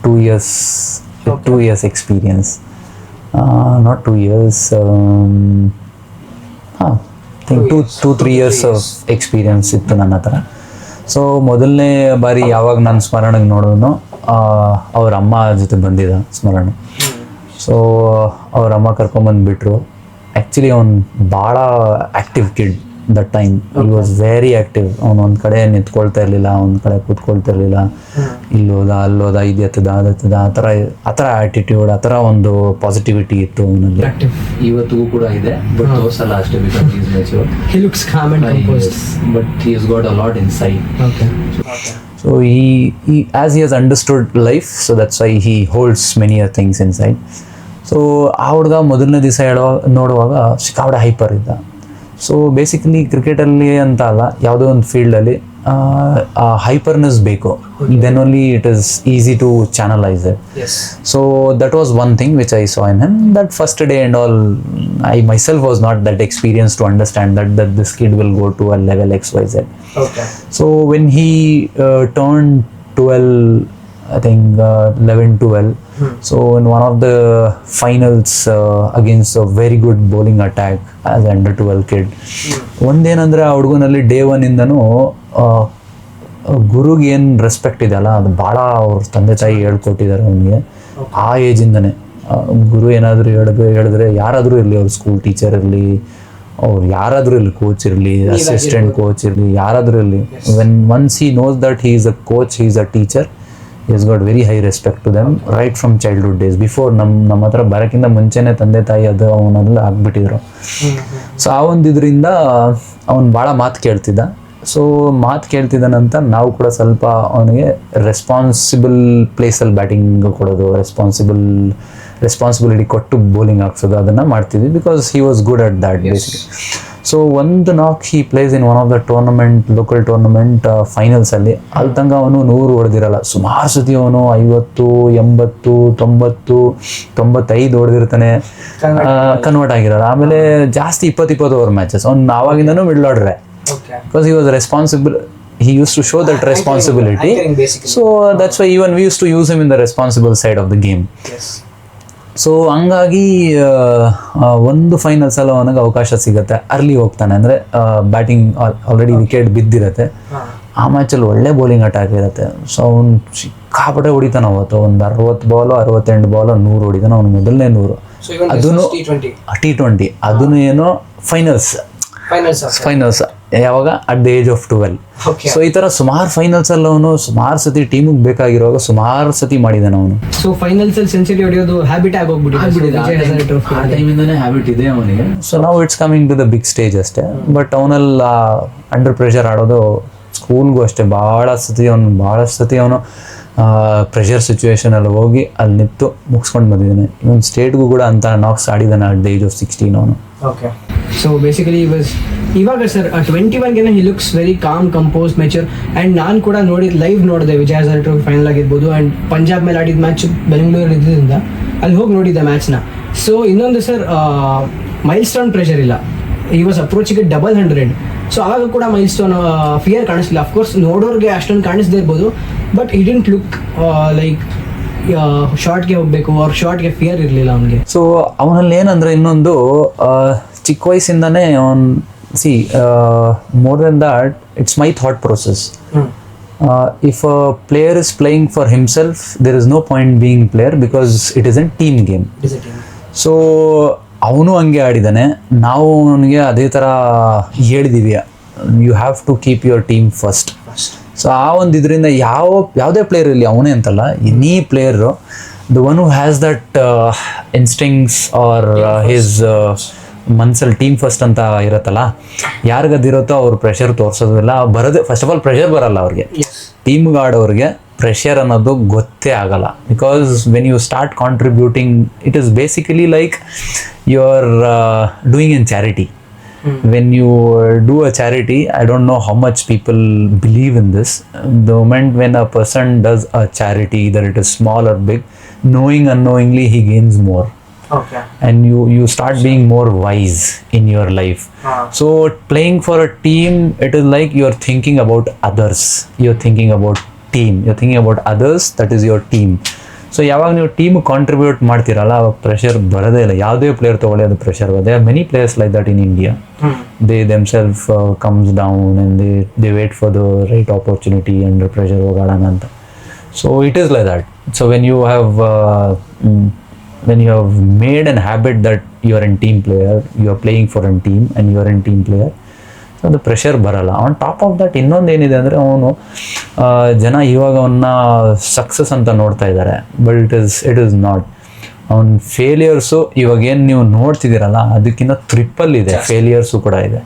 S2: 2 years experience. Not 2 years, I think 2-3 years of experience ಇತ್ತು ನನ್ನ ಹತ್ರ. ಸೊ ಮೊದಲನೇ ಬಾರಿ ಯಾವಾಗ ನಾನು ಸ್ಮರಣಗೆ ನೋಡೋನು, ಅವ್ರ ಅಮ್ಮ ಜೊತೆ ಬಂದಿದ್ದ ಸ್ಮರಣ. ಸೊ ಅವ್ರ ಅಮ್ಮ ಕರ್ಕೊಂಬಂದುಬಿಟ್ರು. ಆ್ಯಕ್ಚುಲಿ ಅವ್ನು ಭಾಳ active kid that time. He was very active. ಅವನು ಒಂದು ಕಡೆ ನಿಂತ್ಕೊಳ್ತಾ ಇರಲಿಲ್ಲ, ಒಂದು ಕಡೆ ಕೂತ್ಕೊಳ್ತಾ ಇರಲಿಲ್ಲ. ಇಲ್ಲೋದ ಅಲ್ಲೋದ, ಇದು ಎತ್ತದ ಅದತ್ತದ, ಆ ಥರ ಆ್ಯಟಿಟ್ಯೂಡ್, ಆ ಥರ ಒಂದು ಪಾಸಿಟಿವಿಟಿ ಇತ್ತು ಅವನಲ್ಲಿ. ಇವತ್ತಿಗೂ ಕೂಡ ಇದೆ, ಬಟ್ ತೋರ್ಸಲ್ಲ ಅಷ್ಟೇ, because he is mature.
S1: He looks calm and composed.
S2: But he has got a lot inside.
S1: Okay.
S2: So he as he has understood life, so that's why he holds many things inside. So ಆ ಹುಡುಗ ಮೊದಲನೇ ದಿವಸ ನೋಡುವಾಗ ಸಿಕ್ಕಾಪಟ್ಟೆ hyper ಇದ್ದ. So basically ಕ್ರಿಕೆಟಲ್ಲಿ ಅಂತ ಅಲ್ಲ, ಯಾವುದೋ ಒಂದು ಫೀಲ್ಡಲ್ಲಿ ಹೈಪರ್ನೆಸ್ ಬೇಕು. Then only it is easy to channelise it. So that was one thing which I saw in him. That first day and all, I myself was not that experienced to understand that this kid will go to a level XYZ.
S1: Okay.
S2: So when he turned 12, I think 11-12. So in one of the finals against a very good bowling attack as an under 12 kid, ಒಂದೇನಂದ್ರೆ ಆ ಹುಡುಗನಲ್ಲಿ day 1 ಇಂದನೂ ಗುರುಗೆ ಏನು respect ಇದೆಯಲ್ಲ, ಅದು ಭಾಳ ಅವ್ರ ತಂದೆ ತಾಯಿ ಹೇಳ್ಕೊಟ್ಟಿದ್ದಾರೆ ಅವನಿಗೆ. ಆ ಏಜಿಂದನೇ ಗುರು ಏನಾದರೂ ಹೇಳಿದ್ರೆ, ಯಾರಾದರೂ ಇರಲಿ, ಅವ್ರ ಸ್ಕೂಲ್ ಟೀಚರ್ ಇರಲಿ, ಅವ್ರು ಯಾರಾದರೂ ಇರಲಿ, ಕೋಚ್ ಇರಲಿ, ಅಸಿಸ್ಟೆಂಟ್ ಕೋಚ್ ಇರಲಿ, ಯಾರಾದರೂ ಇರಲಿ, once he knows that he is a coach, he is a teacher, he has got very high respect to them right from childhood days. Before ನಮ್ಮ ಹತ್ರ ಬರೋಕ್ಕಿಂತ ಮುಂಚೆನೇ ತಂದೆ ತಾಯಿ ಅದು ಅವನ್ನೆಲ್ಲ ಆಗ್ಬಿಟ್ಟಿದ್ರು. ಸೊ ಆ ಒಂದು ಇದರಿಂದ ಅವನು ಭಾಳ ಮಾತು ಕೇಳ್ತಿದ್ದ. ಸೊ ಮಾತು ಕೇಳ್ತಿದ್ದಾನಂತ ನಾವು ಕೂಡ ಸ್ವಲ್ಪ ಅವನಿಗೆ ರೆಸ್ಪಾನ್ಸಿಬಲ್ ಪ್ಲೇಸಲ್ಲಿ ಬ್ಯಾಟಿಂಗ್ ಕೊಡೋದು, ರೆಸ್ಪಾನ್ಸಿಬಿಲಿಟಿ ಕೊಟ್ಟು ಬೌಲಿಂಗ್ ಹಾಕ್ಸೋದು, ಅದನ್ನು ಮಾಡ್ತಿದ್ವಿ. Because he was good at that basically. So ಒಂದು knock he plays in one of the local tournament ಫೈನಲ್ಸಲ್ಲಿ. ಅಲ್ಲಿ ತನಕ ಅವನು 100 ಹೊಡೆದಿರಲ್ಲ. ಸುಮಾರು ಸತಿ ಅವನು 50, 80, 90, 95 ಹೊಡೆದಿರ್ತಾನೆ, ಕನ್ವರ್ಟ್ ಆಗಿರಲ್ಲ. ಆಮೇಲೆ ಜಾಸ್ತಿ 20 ಓವರ್ ಮ್ಯಾಚಸ್ ಅವ್ನು ಆವಾಗಿಂದನೂ ಮಿಡ್ಲ್ ಆರ್ಡ್ರೆ. Because he was responsible. He used to show that responsibility. So that's why even we used to use him in the responsible side of the game. So ಹಂಗಾಗಿ ಒಂದು ಫೈನಲ್ಸಲ್ಲಿ ಅವನಿಗೆ ಅವಕಾಶ ಸಿಗುತ್ತೆ. ಅರ್ಲಿ ಹೋಗ್ತಾನೆ, ಅಂದರೆ ಬ್ಯಾಟಿಂಗ್ ಆಲ್ರೆಡಿ ವಿಕೆಟ್ ಬಿದ್ದಿರುತ್ತೆ. ಆ ಮ್ಯಾಚಲ್ಲಿ ಒಳ್ಳೆ ಬೌಲಿಂಗ್ ಅಟ್ಯಾಕ್ ಇರುತ್ತೆ. ಸೊ ಅವ್ನು ಸಿಕ್ಕಾಪಟ್ಟೆ ಹೊಡಿತಾನೆ. ಅವತ್ತು ಒಂದು 60 ಬಾಲು 68 ಬಾಲು 100 ಹೊಡಿತಾನೆ. ಅವ್ನು ಮೊದಲನೇ 100. ಅದನ್ನು T20, ಅದನ್ನು ಏನೋ ಫೈನಲ್ಸ್ ಯಾವಾಗ at the age of 12. So ಈ ತರ ಸುಮಾರು ಫೈನಲ್ಸ್ ಅಲ್ಲಿ ಅವನು ಸುಮಾರು ಸತಿ ಟೀಮಿಗೆ ಬೇಕಾಗಿರುವಾಗ ಸುಮಾರು ಸತಿ ಮಾಡಿದಾನೆ ಅವನು.
S1: ಸೊ ಫೈನಲ್ಸ್ ಅಲ್ಲಿ ಸೆಂಚುರಿ ಹೊಡೆಯೋದು ಹ್ಯಾಬಿಟ್ ಆಗೋಗ್ಬಿಟ್ಟಿದೆ.
S2: ಆ ಟೈಮಿಂದಾನೇ ಹ್ಯಾಬಿಟ್ ಇದೆ ಅವನಿಗೆ. ಸೊ ನಾವು it's coming to the big stage ಅಷ್ಟೇ. ಬಟ್ ಅವನಲ್ಲಿ ಅಂಡರ್ ಪ್ರೆಷರ್ ಆಡೋದು ಸ್ಕೂಲ್ಗೂ ಅಷ್ಟೇ ಭಾಳಷ್ಟು ಸತಿ ಅವನು ಪ್ರೆಷರ್ ಸಿಚುವೇಶನ್ ಅಲ್ಲಿ ಹೋಗಿ ಅಲ್ಲಿ ನಿಂತು ಮುಗಿಸ್ಕೊಂಡು ಬಂದಿದ್ದಾನೆ. ಇವನ್ ಸ್ಟೇಟ್ಗೂ ಕೂಡ ಅಂತ ನಾಕ್ಸ್ ಆಡಿದ್ದಾನೆ ಅಟ್ ದ ಏಜ್ ಆಫ್ 16 ಅವನು.
S1: ಓಕೆ. ಸೊ ಬೇಸಿಕಲಿ ಇವಾಗ sir 21 he looks very calm, compose, mature. And ನಾನು ಕೂಡ ಲೈವ್ ನೋಡಿದೆ ವಿಜಯ್ ಹಜಾರೆ ಟ್ರೋಫಿ ಫೈನಲ್ ಆಗಿರ್ಬೋದು. ಆ್ಯಂಡ್ ಪಂಜಾಬ್ ಮೇಲೆ ಆಡಿದ ಮ್ಯಾಚ್ ಬೆಂಗಳೂರಲ್ಲಿ ಇದ್ದಿದ್ದರಿಂದ ಅಲ್ಲಿ ಹೋಗಿ ನೋಡಿದ್ದೆ ಮ್ಯಾಚ್ನ. ಸೊ ಇನ್ನೊಂದು ಸರ್, ಮೈಲ್ ಸ್ಟೋನ್ ಪ್ರೆಷರ್ ಇಲ್ಲ. ಈ ವಾಸ್ ಅಪ್ರೋಚಿಗೆ 100. ಸೊ ಆವಾಗ ಕೂಡ ಮೈಲ್ ಸ್ಟೋನ್ ಫಿಯರ್ ಕಾಣಿಸ್ಲಿಲ್ಲ. ಅಫ್ಕೋರ್ಸ್ ನೋಡೋರಿಗೆ ಅಷ್ಟೊಂದು ಕಾಣಿಸ್ದೇ ಇರ್ಬೋದು, but E didn't look like ಶಾರ್ಟ್ಗೆ ಹೋಗಬೇಕು ಅವ್ರ ಶಾರ್ಟ್ಗೆ ಫಿಯರ್ ಇರಲಿಲ್ಲ ಅವನಿಗೆ.
S2: ಸೊ ಅವನಲ್ಲಿ ಏನಂದರೆ ಇನ್ನೊಂದು ಚಿಕ್ಕ ವಯಸ್ಸಿಂದನೇ ಅವನ್ more than that it's my thought process. If a player is playing for himself, there is no point being player because it is a team game. So ಅವನು ಹಂಗೆ ಆಡಿದ್ದಾನೆ, ನಾವು ಅವನಿಗೆ ಅದೇ ಥರ ಹೇಳಿದ್ದೀವಿ, you have to keep your team first. So ಆ ಒಂದು ಇದರಿಂದ ಯಾವುದೇ ಪ್ಲೇಯರ್ ಇರಲಿ, ಅವನೇ ಅಂತಲ್ಲ, any player, the one who has that instincts are his ಮನ್ಸಲ್ಲಿ ಟೀಮ್ ಫಸ್ಟ್ ಅಂತ ಇರುತ್ತಲ್ಲ, ಯಾರಿಗದಿರುತ್ತೋ ಅವ್ರು ಪ್ರೆಷರ್ ತೋರಿಸೋದಿಲ್ಲ, ಬರೋದೇ ಫಸ್ಟ್ ಆಫ್ ಆಲ್ ಪ್ರೆಷರ್ ಬರಲ್ಲ ಅವ್ರಿಗೆ. ಟೀಮ್ಗೆ ಆಡೋರಿಗೆ ಪ್ರೆಷರ್ ಅನ್ನೋದು ಗೊತ್ತೇ ಆಗಲ್ಲ. Because when you start contributing, it is basically like you are doing in charity. When you do a charity, I don't know how much people believe in this. The moment when a person does a charity, either it is small or big, knowing unknowingly he gains more.
S1: Okay.
S2: And you start being more wise in your life. So playing for a team, it is like you are thinking about others, you're thinking about team, you're thinking about others, that is your team. So ಯಾವಾಗ ನೀವು team contribute ಮಾಡ್ತೀರಲ್ಲ, ಅವಾಗ pressure ಬರೋದೇ ಇಲ್ಲ. ಯಾವುದೇ player ತೊಗೊಳ್ಳಿ, ಅದು pressure ಬರೋದೇ. Many players like that in India. They themself comes down and they wait for the right opportunity under pressure ಹೋಗೋಣ ಅಂತ. So it is like that. So when you have made an habit that you are a team player, you are playing for a team and you are a team player, so ಅದು pressure ಬರಲ್ಲ. On top of that ಇನ್ನೊಂದು ಏನಿದೆ ಅಂದರೆ, ಅವನು ಜನ ಇವಾಗ ಅವನ್ನ success ಅಂತ ನೋಡ್ತಾ ಇದ್ದಾರೆ, ಬಟ್ ಇಟ್ ಈಸ್ ನಾಟ್. ಅವನ ಫೇಲಿಯರ್ಸು ಇವಾಗ ಏನು ನೀವು ನೋಡ್ತಿದ್ದೀರಲ್ಲ, ಅದಕ್ಕಿಂತ ಟ್ರಿಪಲ್ ಇದೆ, ಫೇಲಿಯರ್ಸು ಕೂಡ ಇದೆ.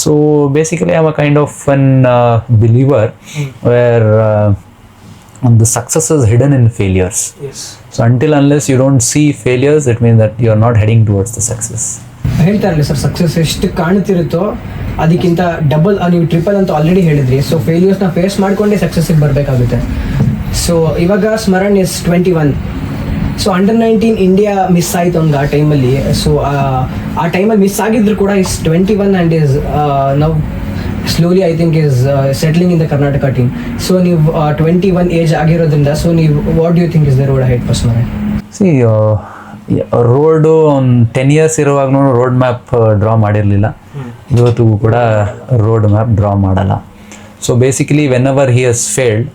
S2: So basically I am a kind of an believer where the success is hidden in failures.
S1: Yes.
S2: So until unless you don't see failures, it means that you are not heading towards the success.
S1: ಹೇಳ್ತಾರಲ್ಲ sir, success ಎಷ್ಟು ಕಾಣ್ತಿರುತ್ತೋ ಅದಕ್ಕಿಂತ double, ನೀವು triple ಅಂತ already ಹೇಳಿದ್ರಿ. So ಫೇಲ್ಯೂರ್ಸ್ನ face ಮಾಡ್ಕೊಂಡೇ ಸಕ್ಸಸ್ಸಿಗೆ ಬರಬೇಕಾಗುತ್ತೆ. So ಇವಾಗ Smaran is 21. So under 19 India miss ಆಯ್ತು ಅವ್ನಿಗೆ ಆ ಟೈಮಲ್ಲಿ. ಸೊ ಆ ಟೈಮಲ್ಲಿ ಮಿಸ್ ಆಗಿದ್ರು ಕೂಡ ಇಸ್ 21 ಆ್ಯಂಡ್ ಇಸ್ ನಾವು slowly I think is settling in the Karnataka team. So ನೀವು 21 ಏಜ್ ಆಗಿರೋದ್ರಿಂದ, ಸೊ ನೀವು what do you think is the road ahead for Smaran?
S2: See, road ಒಂದು 10 years ಇರುವಾಗೂ ರೋಡ್ ಮ್ಯಾಪ್ ಡ್ರಾ ಮಾಡಿರಲಿಲ್ಲ, ಇವತ್ತಿಗೂ ಕೂಡ road map draw ಮಾಡಲ್ಲ. So basically whenever he has failed,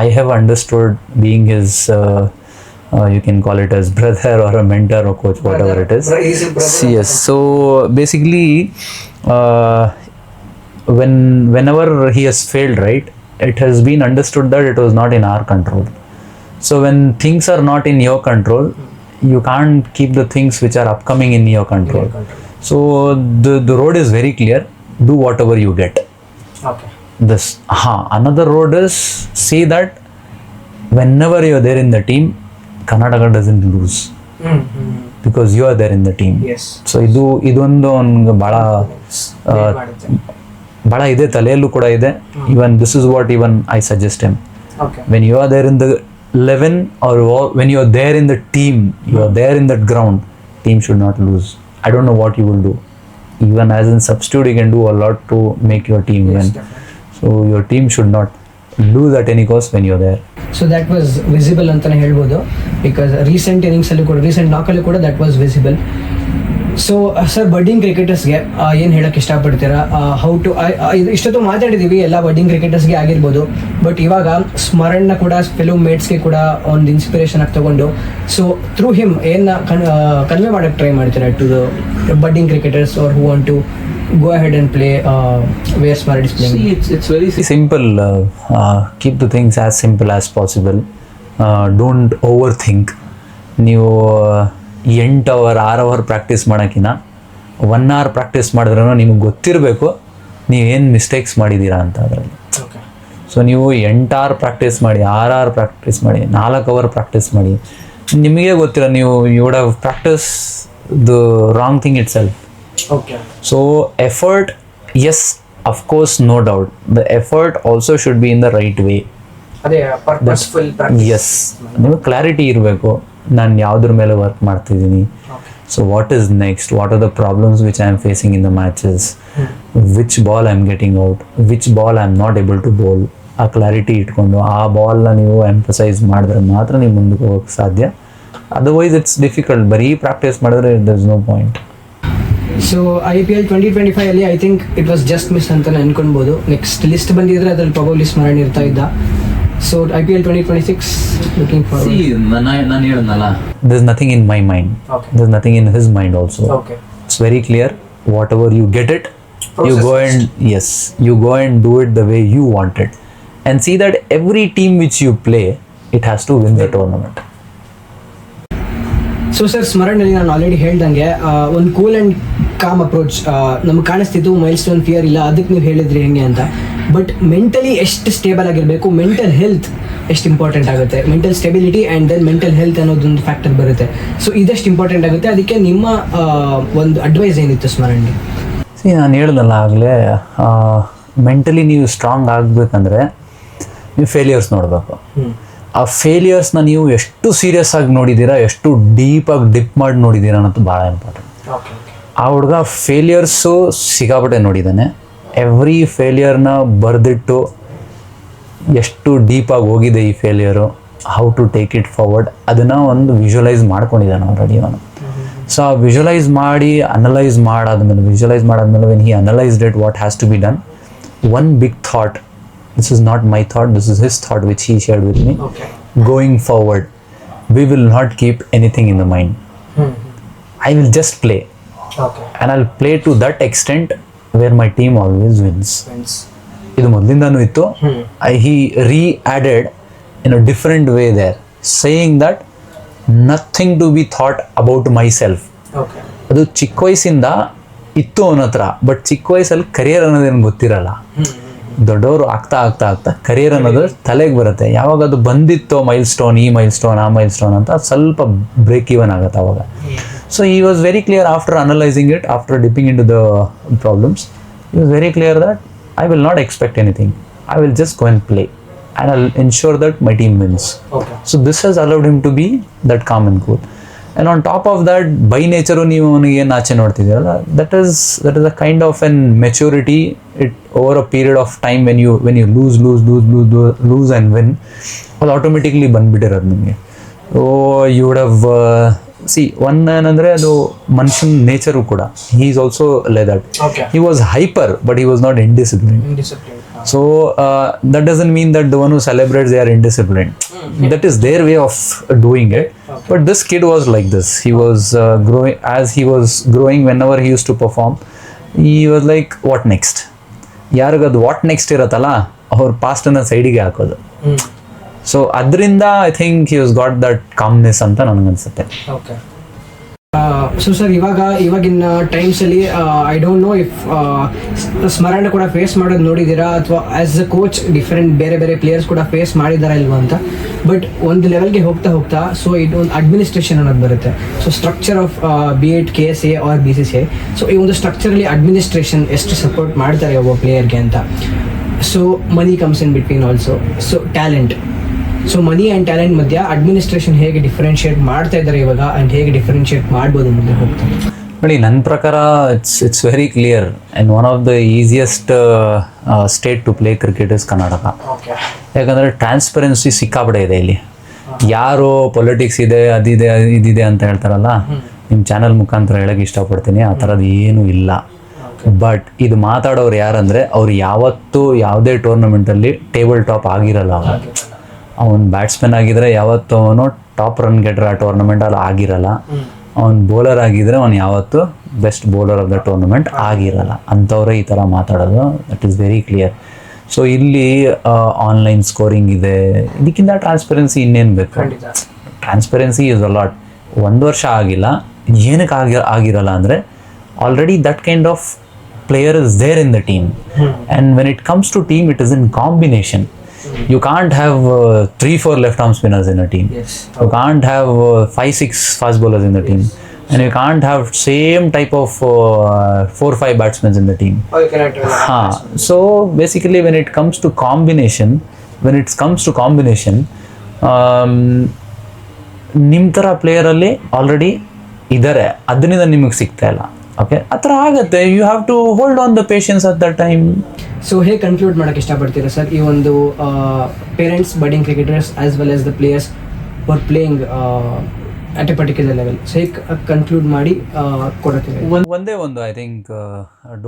S2: I have understood being his you can call it as brother or a mentor or coach, whatever it is. Yes. So basically whenever he has failed, right, it has been understood that it was not in our control. So when things are not in your control, you can't keep the things which are upcoming in your control. So the road is very clear, do whatever you get.
S1: Okay.
S2: This another road is, see that whenever you are there in the team, Karnataka doesn't lose. Because you are there in the team.
S1: Yes.
S2: So ಇದೊಂದು ಒಂದು ಭಾಳ ಇದೆ, ತಲೆಯಲ್ಲೂ ಕೂಡ ಇದೆ. Even this is what even I suggest him.
S1: Okay.
S2: When you are there in the 11 or when you are there in the team, you are there in that ground, team should not lose. I don't know what you will do. Even as a substitute, you can do a lot to make your team win. So your team should not lose at any cost when you are there.
S1: So that was visible ಅಂತಾನೆ ಹೇಳ್ಬೋದು, because recent ಇನ್ನಿಂಗ್ಸಲ್ಲೂ ಕೂಡ, recent ನಾಕಲ್ಲೂ ಕೂಡ that was visible. So sir, budding ಕ್ರಿಕೆಟರ್ಸ್ಗೆ ಏನು ಹೇಳೋಕ್ಕೆ ಇಷ್ಟಪಡ್ತೀರಾ? How to ಇಷ್ಟೊತ್ತು ಮಾತಾಡಿದ್ದೀವಿ ಎಲ್ಲ ಬಡ್ಡಿಂಗ್ ಕ್ರಿಕೆಟರ್ಸ್ಗೆ ಆಗಿರ್ಬೋದು, ಬಟ್ ಇವಾಗ ಸ್ಮರಣ್ನ ಕೂಡ ಫೆಲೋ ಮೇಟ್ಸ್ಗೆ ಕೂಡ ಒಂದು ಇನ್ಸ್ಪಿರೇಷನ್ ಆಗಿ ತಗೊಂಡು, ಸೊ ಥ್ರೂ ಹಿಮ್ ಏನು ಕನ್ವೆ ಮಾಡೋಕ್ಕೆ ಟ್ರೈ ಮಾಡ್ತೀರಾ to the budding cricketers or who want to go ahead and play where Smaran is playing?
S2: See, it's very simple. Keep the things as simple as possible. Don't overthink. ನೀವು 8 hour 6 hour practice ಮಾಡೋಕ್ಕಿಂತ 1 hour practice ಮಾಡಿದ್ರೂ ನಿಮಗೆ ಗೊತ್ತಿರಬೇಕು ನೀವೇನು mistakes ಮಾಡಿದ್ದೀರಾ ಅಂತ ಅದರಲ್ಲಿ. So ನೀವು 8 hour ಪ್ರಾಕ್ಟೀಸ್ ಮಾಡಿ, 6 hour ಪ್ರಾಕ್ಟೀಸ್ ಮಾಡಿ, 4 hour ಪ್ರಾಕ್ಟೀಸ್ ಮಾಡಿ, ನಿಮಗೆ ಗೊತ್ತಿರೋ ನೀವು you would have practise the wrong thing itself.
S1: Okay.
S2: So effort, yes, of course, no doubt. The effort also should be in the right way.
S1: ಅದೇ purposeful practice.
S2: Yes. ನಿಮಗೆ clarity ಇರಬೇಕು, ನಾನು ಯಾವುದ್ರ ಮೇಲೆ ವರ್ಕ್ ಮಾಡ್ತಿದ್ದೀನಿ. So what is next? What are the problems which I am facing in the matches? Which ball I am getting out? Which ball I am not able to bowl? ಆ clarity ಇಟ್ಕೊಂಡು ಆ ಬಾಲ್ನ ನೀವು emphasise ಮಾಡಿದ್ರೆ ಮಾತ್ರ ನೀವು ಮುಂದಕ್ಕೆ ಹೋಗೋಕ್ಕೆ ಸಾಧ್ಯ. Otherwise it's difficult. ಬರೀ ಪ್ರಾಕ್ಟೀಸ್ ಮಾಡಿದ್ರೆ there is no point.
S1: So IPL 2025 ಅಲ್ಲಿ I think it was just miss ಅಂತ ಅನ್ಕೊಳ್ಬೋದು. ನೆಕ್ಸ್ಟ್ ಲಿಸ್ಟ್ ಬಂದಿದ್ರೆ ಅದ್ರಲ್ಲಿ ಪ್ರಾಬಬ್ಲಿ ಸ್ಮರಣ್ ಇರ್ತಾ ಇದ್ದ. So IPL 2026 looking forward.
S2: ನಾನು ಹೇಳಿದ್ನಲ್ಲ, there is nothing in my mind.
S1: Okay.
S2: There is nothing in his mind also.
S1: Okay.
S2: It's very clear. Whatever you get it, you go and you go and do it the way you want it, and see that every team which you play, it has to win the tournament.
S1: So sir, ಸ್ಮರಣಲ್ಲಿ ನಾನು already ಹೇಳ್ದಂಗೆ ಒಂದು cool and com approach ನಮ್ಗೆ ಕಾಣಿಸ್ತಿತ್ತು. Mile stone fear ಇಲ್ಲ, ಅದಕ್ಕೆ ನೀವು ಹೇಳಿದ್ರಿ ಹೆಂಗೆ ಅಂತ. ಬಟ್ ಮೆಂಟಲಿ ಎಷ್ಟು ಸ್ಟೇಬಲ್ ಆಗಿರಬೇಕು, ಮೆಂಟಲ್ ಹೆಲ್ತ್ ಎಷ್ಟು ಇಂಪಾರ್ಟೆಂಟ್ ಆಗುತ್ತೆ. Mental stability and then mental health ಅನ್ನೋದೊಂದು ಫ್ಯಾಕ್ಟರ್ ಬರುತ್ತೆ. ಸೊ ಇದೆಷ್ಟು ಇಂಪಾರ್ಟೆಂಟ್ ಆಗುತ್ತೆ, ಅದಕ್ಕೆ ನಿಮ್ಮ ಒಂದು ಅಡ್ವೈಸ್ ಏನಿತ್ತು ಸ್ಮರಣ್ಗೆ?
S2: ನಾನು ಹೇಳಿದ್ನಲ್ಲ ಆಗಲೇ, ಮೆಂಟಲಿ ನೀವು ಸ್ಟ್ರಾಂಗ್ ಆಗಬೇಕಂದ್ರೆ ನೀವು ಫೇಲಿಯರ್ಸ್ ನೋಡಬೇಕು. ಆ ಫೇಲಿಯರ್ಸ್ನ ನೀವು ಎಷ್ಟು ಸೀರಿಯಸ್ ಆಗಿ ನೋಡಿದ್ದೀರಾ, ಎಷ್ಟು ಡೀಪಾಗಿ ಡಿಪ್ ಮಾಡಿ ನೋಡಿದ್ದೀರಾ ಅನ್ನೋದು ಭಾಳ ಇಂಪಾರ್ಟೆಂಟ್. ಆ ಹುಡುಗ ಫೇಲಿಯರ್ಸು ಸಿಕ್ಕಾಪಟ್ಟೆ ನೋಡಿದ್ದಾನೆ. ಎವ್ರಿ ಫೇಲಿಯರ್ನ ಬರೆದಿಟ್ಟು ಎಷ್ಟು ಡೀಪಾಗಿ ಹೋಗಿದೆ ಈ failure, how to take it forward, ಅದನ್ನು ಒಂದು ವಿಜುವಲೈಸ್ ಮಾಡ್ಕೊಂಡಿದ್ದಾನೆ ಆಲ್ರೆಡಿ ಅವನು. ಸೊ ಆ ವಿಜುವಲೈಸ್ ಮಾಡಿ ವಿಜುವಲೈಸ್ ಮಾಡಾದ್ಮೇಲೆ when he analysed it what has to be done, one big thought, this is not my thought, this is his thought which he shared with me.
S1: Okay.
S2: Going forward, we will not keep anything in the mind. I will just play.
S1: Okay.
S2: And I'll play to that extent where my team always wins. ಇದು ಮೊದಲಿಂದಾನು ಇತ್ತು. He re-added in a different way there, saying that nothing to be thought about myself.
S1: Okay.
S2: ಅದು ಚಿಕ್ಕ ವಯಸ್ಸಿಂದ ಇತ್ತು ಅವನ ಹತ್ರ, but ಚಿಕ್ಕ ವಯಸ್ಸಲ್ಲಿ ಕರಿಯರ್ ಅನ್ನೋದೇನು ಗೊತ್ತಿರಲ್ಲ. ದೊಡ್ಡವರು ಆಗ್ತಾ ಕರಿಯರ್ ಅನ್ನೋದು ತಲೆಗೆ ಬರುತ್ತೆ. ಯಾವಾಗ ಅದು ಬಂದಿತ್ತೋ ಮೈಲ್ ಸ್ಟೋನ್, ಈ ಮೈಲ್ ಸ್ಟೋನ್, ಆ ಮೈಲ್ ಸ್ಟೋನ್ ಅಂತ ಸ್ವಲ್ಪ ಬ್ರೇಕ್ ಇವನ್ ಆಗುತ್ತೆ ಅವಾಗ. So he was very clear after analysing it, after dipping in to the problems, he was very clear that I will not expect anything, I will just go and play and I will ensure that my team wins. So this has allowed him to be that calm and cool. And on top of that, by nature ನೀವು ಅವನಿಗೆ ಏನು ಆಚೆ ನೋಡ್ತಿದ್ದೀರಲ್ಲ, that is a kind of an maturity. It over a period of time when you lose and win, ಅದು automatically ಬಂದುಬಿಟ್ಟಿರೋದು ನಿಮಗೆ. Oh you would have one ಏನಂದರೆ ಅದು ಮನುಷ್ಯನ ನೇಚರು ಕೂಡ. He is also like that. He was hyper but he was not indiscipline. So that doesn't mean that the one who celebrates they are indisciplined. That is their way of doing it. But this kid was like this. He was growing. As he was growing, whenever he used to perform, he was like, what next? ಯಾರಿಗದು what next ಇರತ್ತಲ್ಲ, ಅವ್ರ ಪಾಸ್ಟನ್ನು ಸೈಡಿಗೆ ಹಾಕೋದು. So ಅದರಿಂದ I think he was got that calmness ಅಂತ ನನಗನ್ಸುತ್ತೆ.
S1: So sir, ಇವಾಗಿನ ಟೈಮ್ಸಲ್ಲಿ I don't know if Smaran ಕೂಡ ಫೇಸ್ ಮಾಡೋದು ನೋಡಿದ್ದೀರಾ, ಅಥವಾ ಆ್ಯಸ್ ಅ ಕೋಚ್ ಡಿಫ್ರೆಂಟ್ ಬೇರೆ ಪ್ಲೇಯರ್ಸ್ ಕೂಡ ಫೇಸ್ ಮಾಡಿದಾರಾ ಇಲ್ವಾ ಅಂತ. ಬಟ್ ಒಂದು ಲೆವೆಲ್ಗೆ ಹೋಗ್ತಾ ಸೊ ಇದೊಂದು ಅಡ್ಮಿನಿಸ್ಟ್ರೇಷನ್ ಅನ್ನೋದು ಬರುತ್ತೆ. So structure of be it KSA or BCCI, so ಈ ಒಂದು ಸ್ಟ್ರಕ್ಚರಲ್ಲಿ ಅಡ್ಮಿನಿಸ್ಟ್ರೇಷನ್ ಎಷ್ಟು ಸಪೋರ್ಟ್ ಮಾಡ್ತಾರೆ ಒಬ್ಬ ಪ್ಲೇಯರ್ಗೆ ಅಂತ. So money comes in between also. So talent, so money and talent ಮಧ್ಯ ಅಡ್ಮಿನಿಸ್ಟ್ರೇಷನ್ ಹೇಗೆ ಡಿಫ್ರೆನ್ಷಿಯೇಟ್ ಮಾಡ್ತಾ ಇದ್ದಾರೆ ಇವಾಗ, ಆ್ಯಂಡ್ ಹೇಗೆ ಡಿಫ್ರೆನ್ಷಿಯೇಟ್ ಮಾಡ್ಬೋದು ಮುಂದೆ ಹೋಗ್ತಾರೆ?
S2: ನೋಡಿ, ನನ್ನ ಪ್ರಕಾರ it's very clear. And one of the easiest state to play cricket is Karnataka. ಯಾಕಂದರೆ ಟ್ರಾನ್ಸ್ಪರೆನ್ಸಿ ಸಿಕ್ಕಾಪಡೆ ಇದೆ ಇಲ್ಲಿ. ಯಾರು ಪೊಲಿಟಿಕ್ಸ್ ಇದೆ, ಅದಿದೆ ಇದಿದೆ ಅಂತ ಹೇಳ್ತಾರಲ್ಲ, ನಿಮ್ಮ ಚಾನಲ್ ಮುಖಾಂತರ ಹೇಳೋಕ್ಕೆ ಇಷ್ಟಪಡ್ತೀನಿ, ಆ ಥರದ್ದು ಏನೂ ಇಲ್ಲ. ಬಟ್ ಇದು ಮಾತಾಡೋರು ಯಾರಂದರೆ, ಅವ್ರು ಯಾವತ್ತೂ ಯಾವುದೇ ಟೂರ್ನಮೆಂಟಲ್ಲಿ ಟೇಬಲ್ ಟಾಪ್ ಆಗಿರಲ್ಲ. ಅವನು ಬ್ಯಾಟ್ಸ್ಮನ್ ಆಗಿದ್ರೆ ಯಾವತ್ತೂ ಅವನು ಟಾಪ್ ರನ್ ಗೆಟರ್ ಆ ಟೂರ್ನಮೆಂಟಲ್ಲಿ ಆಗಿರಲ್ಲ. ಅವ್ನು ಬೌಲರ್ ಆಗಿದ್ರೆ ಅವನು ಯಾವತ್ತೂ best bowler of the tournament ಆಗಿರಲ್ಲ. ಅಂಥವ್ರೆ ಈ ಥರ ಮಾತಾಡೋದು, that is very clear. So ಇಲ್ಲಿ ಆನ್ಲೈನ್ ಸ್ಕೋರಿಂಗ್ ಇದೆ, ಇದಕ್ಕಿಂತ ಟ್ರಾನ್ಸ್ಪರೆನ್ಸಿ ಇನ್ನೇನು ಬೇಕು? Transparency is a lot. 1 ವರ್ಷ ಆಗಿಲ್ಲ, ಏನಕ್ಕೆ ಆಗಿರಲ್ಲ ಅಂದರೆ already that kind of player is there in the team. And when it comes to team, it is in combination. You can't have 3-4 left-arm spinners in a team.
S1: Yes.
S2: You can't have 5-6 fast bowlers in the team. And you can't have same type of 4-5 batsmen in the team.
S1: Oh, you cannot.
S2: So basically, when it comes to combination, ನಿಮ್ಮ ಥರ ಪ್ಲೇಯರಲ್ಲಿ already ಇದ್ದಾರೆ, ಅದರಿಂದ ನಿಮಗೆ ಸಿಗ್ತಾ ಇಲ್ಲ. Okay ಆ ಥರ ಆಗುತ್ತೆ. You have to hold on the patience at the time.
S1: So ಹೇಗೆ ಕನ್ಕ್ಲೂಡ್ ಮಾಡೋಕ್ಕೆ ಇಷ್ಟಪಡ್ತೀರಾ ಸರ್ ಈ ಒಂದು parents budding cricketers as well as the players for playing at a particular level? So ಹೇಗೆ ಕನ್ಕ್ಲೂಡ್ ಮಾಡಿ ಕೊಡುತ್ತೀವಿ?
S2: ಒಂದೇ ಒಂದು, I think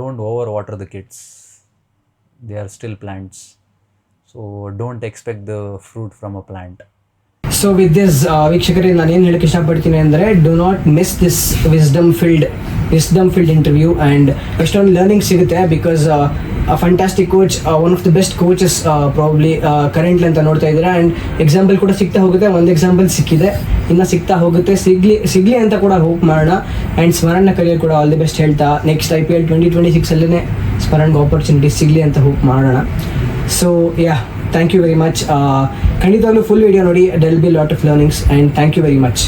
S2: don't over water the kids, they are still plants, so don't expect the fruit from a plant.
S1: So with this ವೀಕ್ಷಕರಿಗೆ ನಾನು ಏನು ಹೇಳಕ್ಕೆ ಇಷ್ಟಪಡ್ತೀನಿ ಅಂದರೆ, do not miss this wisdom filled interview. And ಎಷ್ಟೊಂದು ಲರ್ನಿಂಗ್ ಸಿಗುತ್ತೆ, because fantastic coach, one of the best coaches probably currently ಅಂತ ನೋಡ್ತಾ ಇದ್ದಾರೆ. ಆ್ಯಂಡ್ ಎಕ್ಸಾಂಪಲ್ ಕೂಡ ಸಿಗ್ತಾ ಹೋಗುತ್ತೆ, ಒಂದು ಎಕ್ಸಾಂಪಲ್ ಸಿಕ್ಕಿದೆ, ಇನ್ನು ಸಿಗ್ತಾ ಹೋಗುತ್ತೆ, ಸಿಗಲಿ ಅಂತ ಕೂಡ ಹೋಪ್ ಮಾಡೋಣ. ಆ್ಯಂಡ್ ಸ್ಮರಣ್ನ ಕರಿಯರ್ ಕೂಡ ಆಲ್ ದಿ ಬೆಸ್ಟ್ ಹೇಳ್ತಾ, ನೆಕ್ಸ್ಟ್ IPL 2026 ಸ್ಮರಣ್ಗೆ ಆಪರ್ಚುನಿಟಿ ಸಿಗಲಿ ಅಂತ ಹೋಪ್ ಮಾಡೋಣ. So ya, thank you very much. ಖಂಡಿತವಾಗ್ಲೂ ಫುಲ್ ವಿಡಿಯೋ ನೋಡಿ, there'll be lot of learnings. And thank you very much.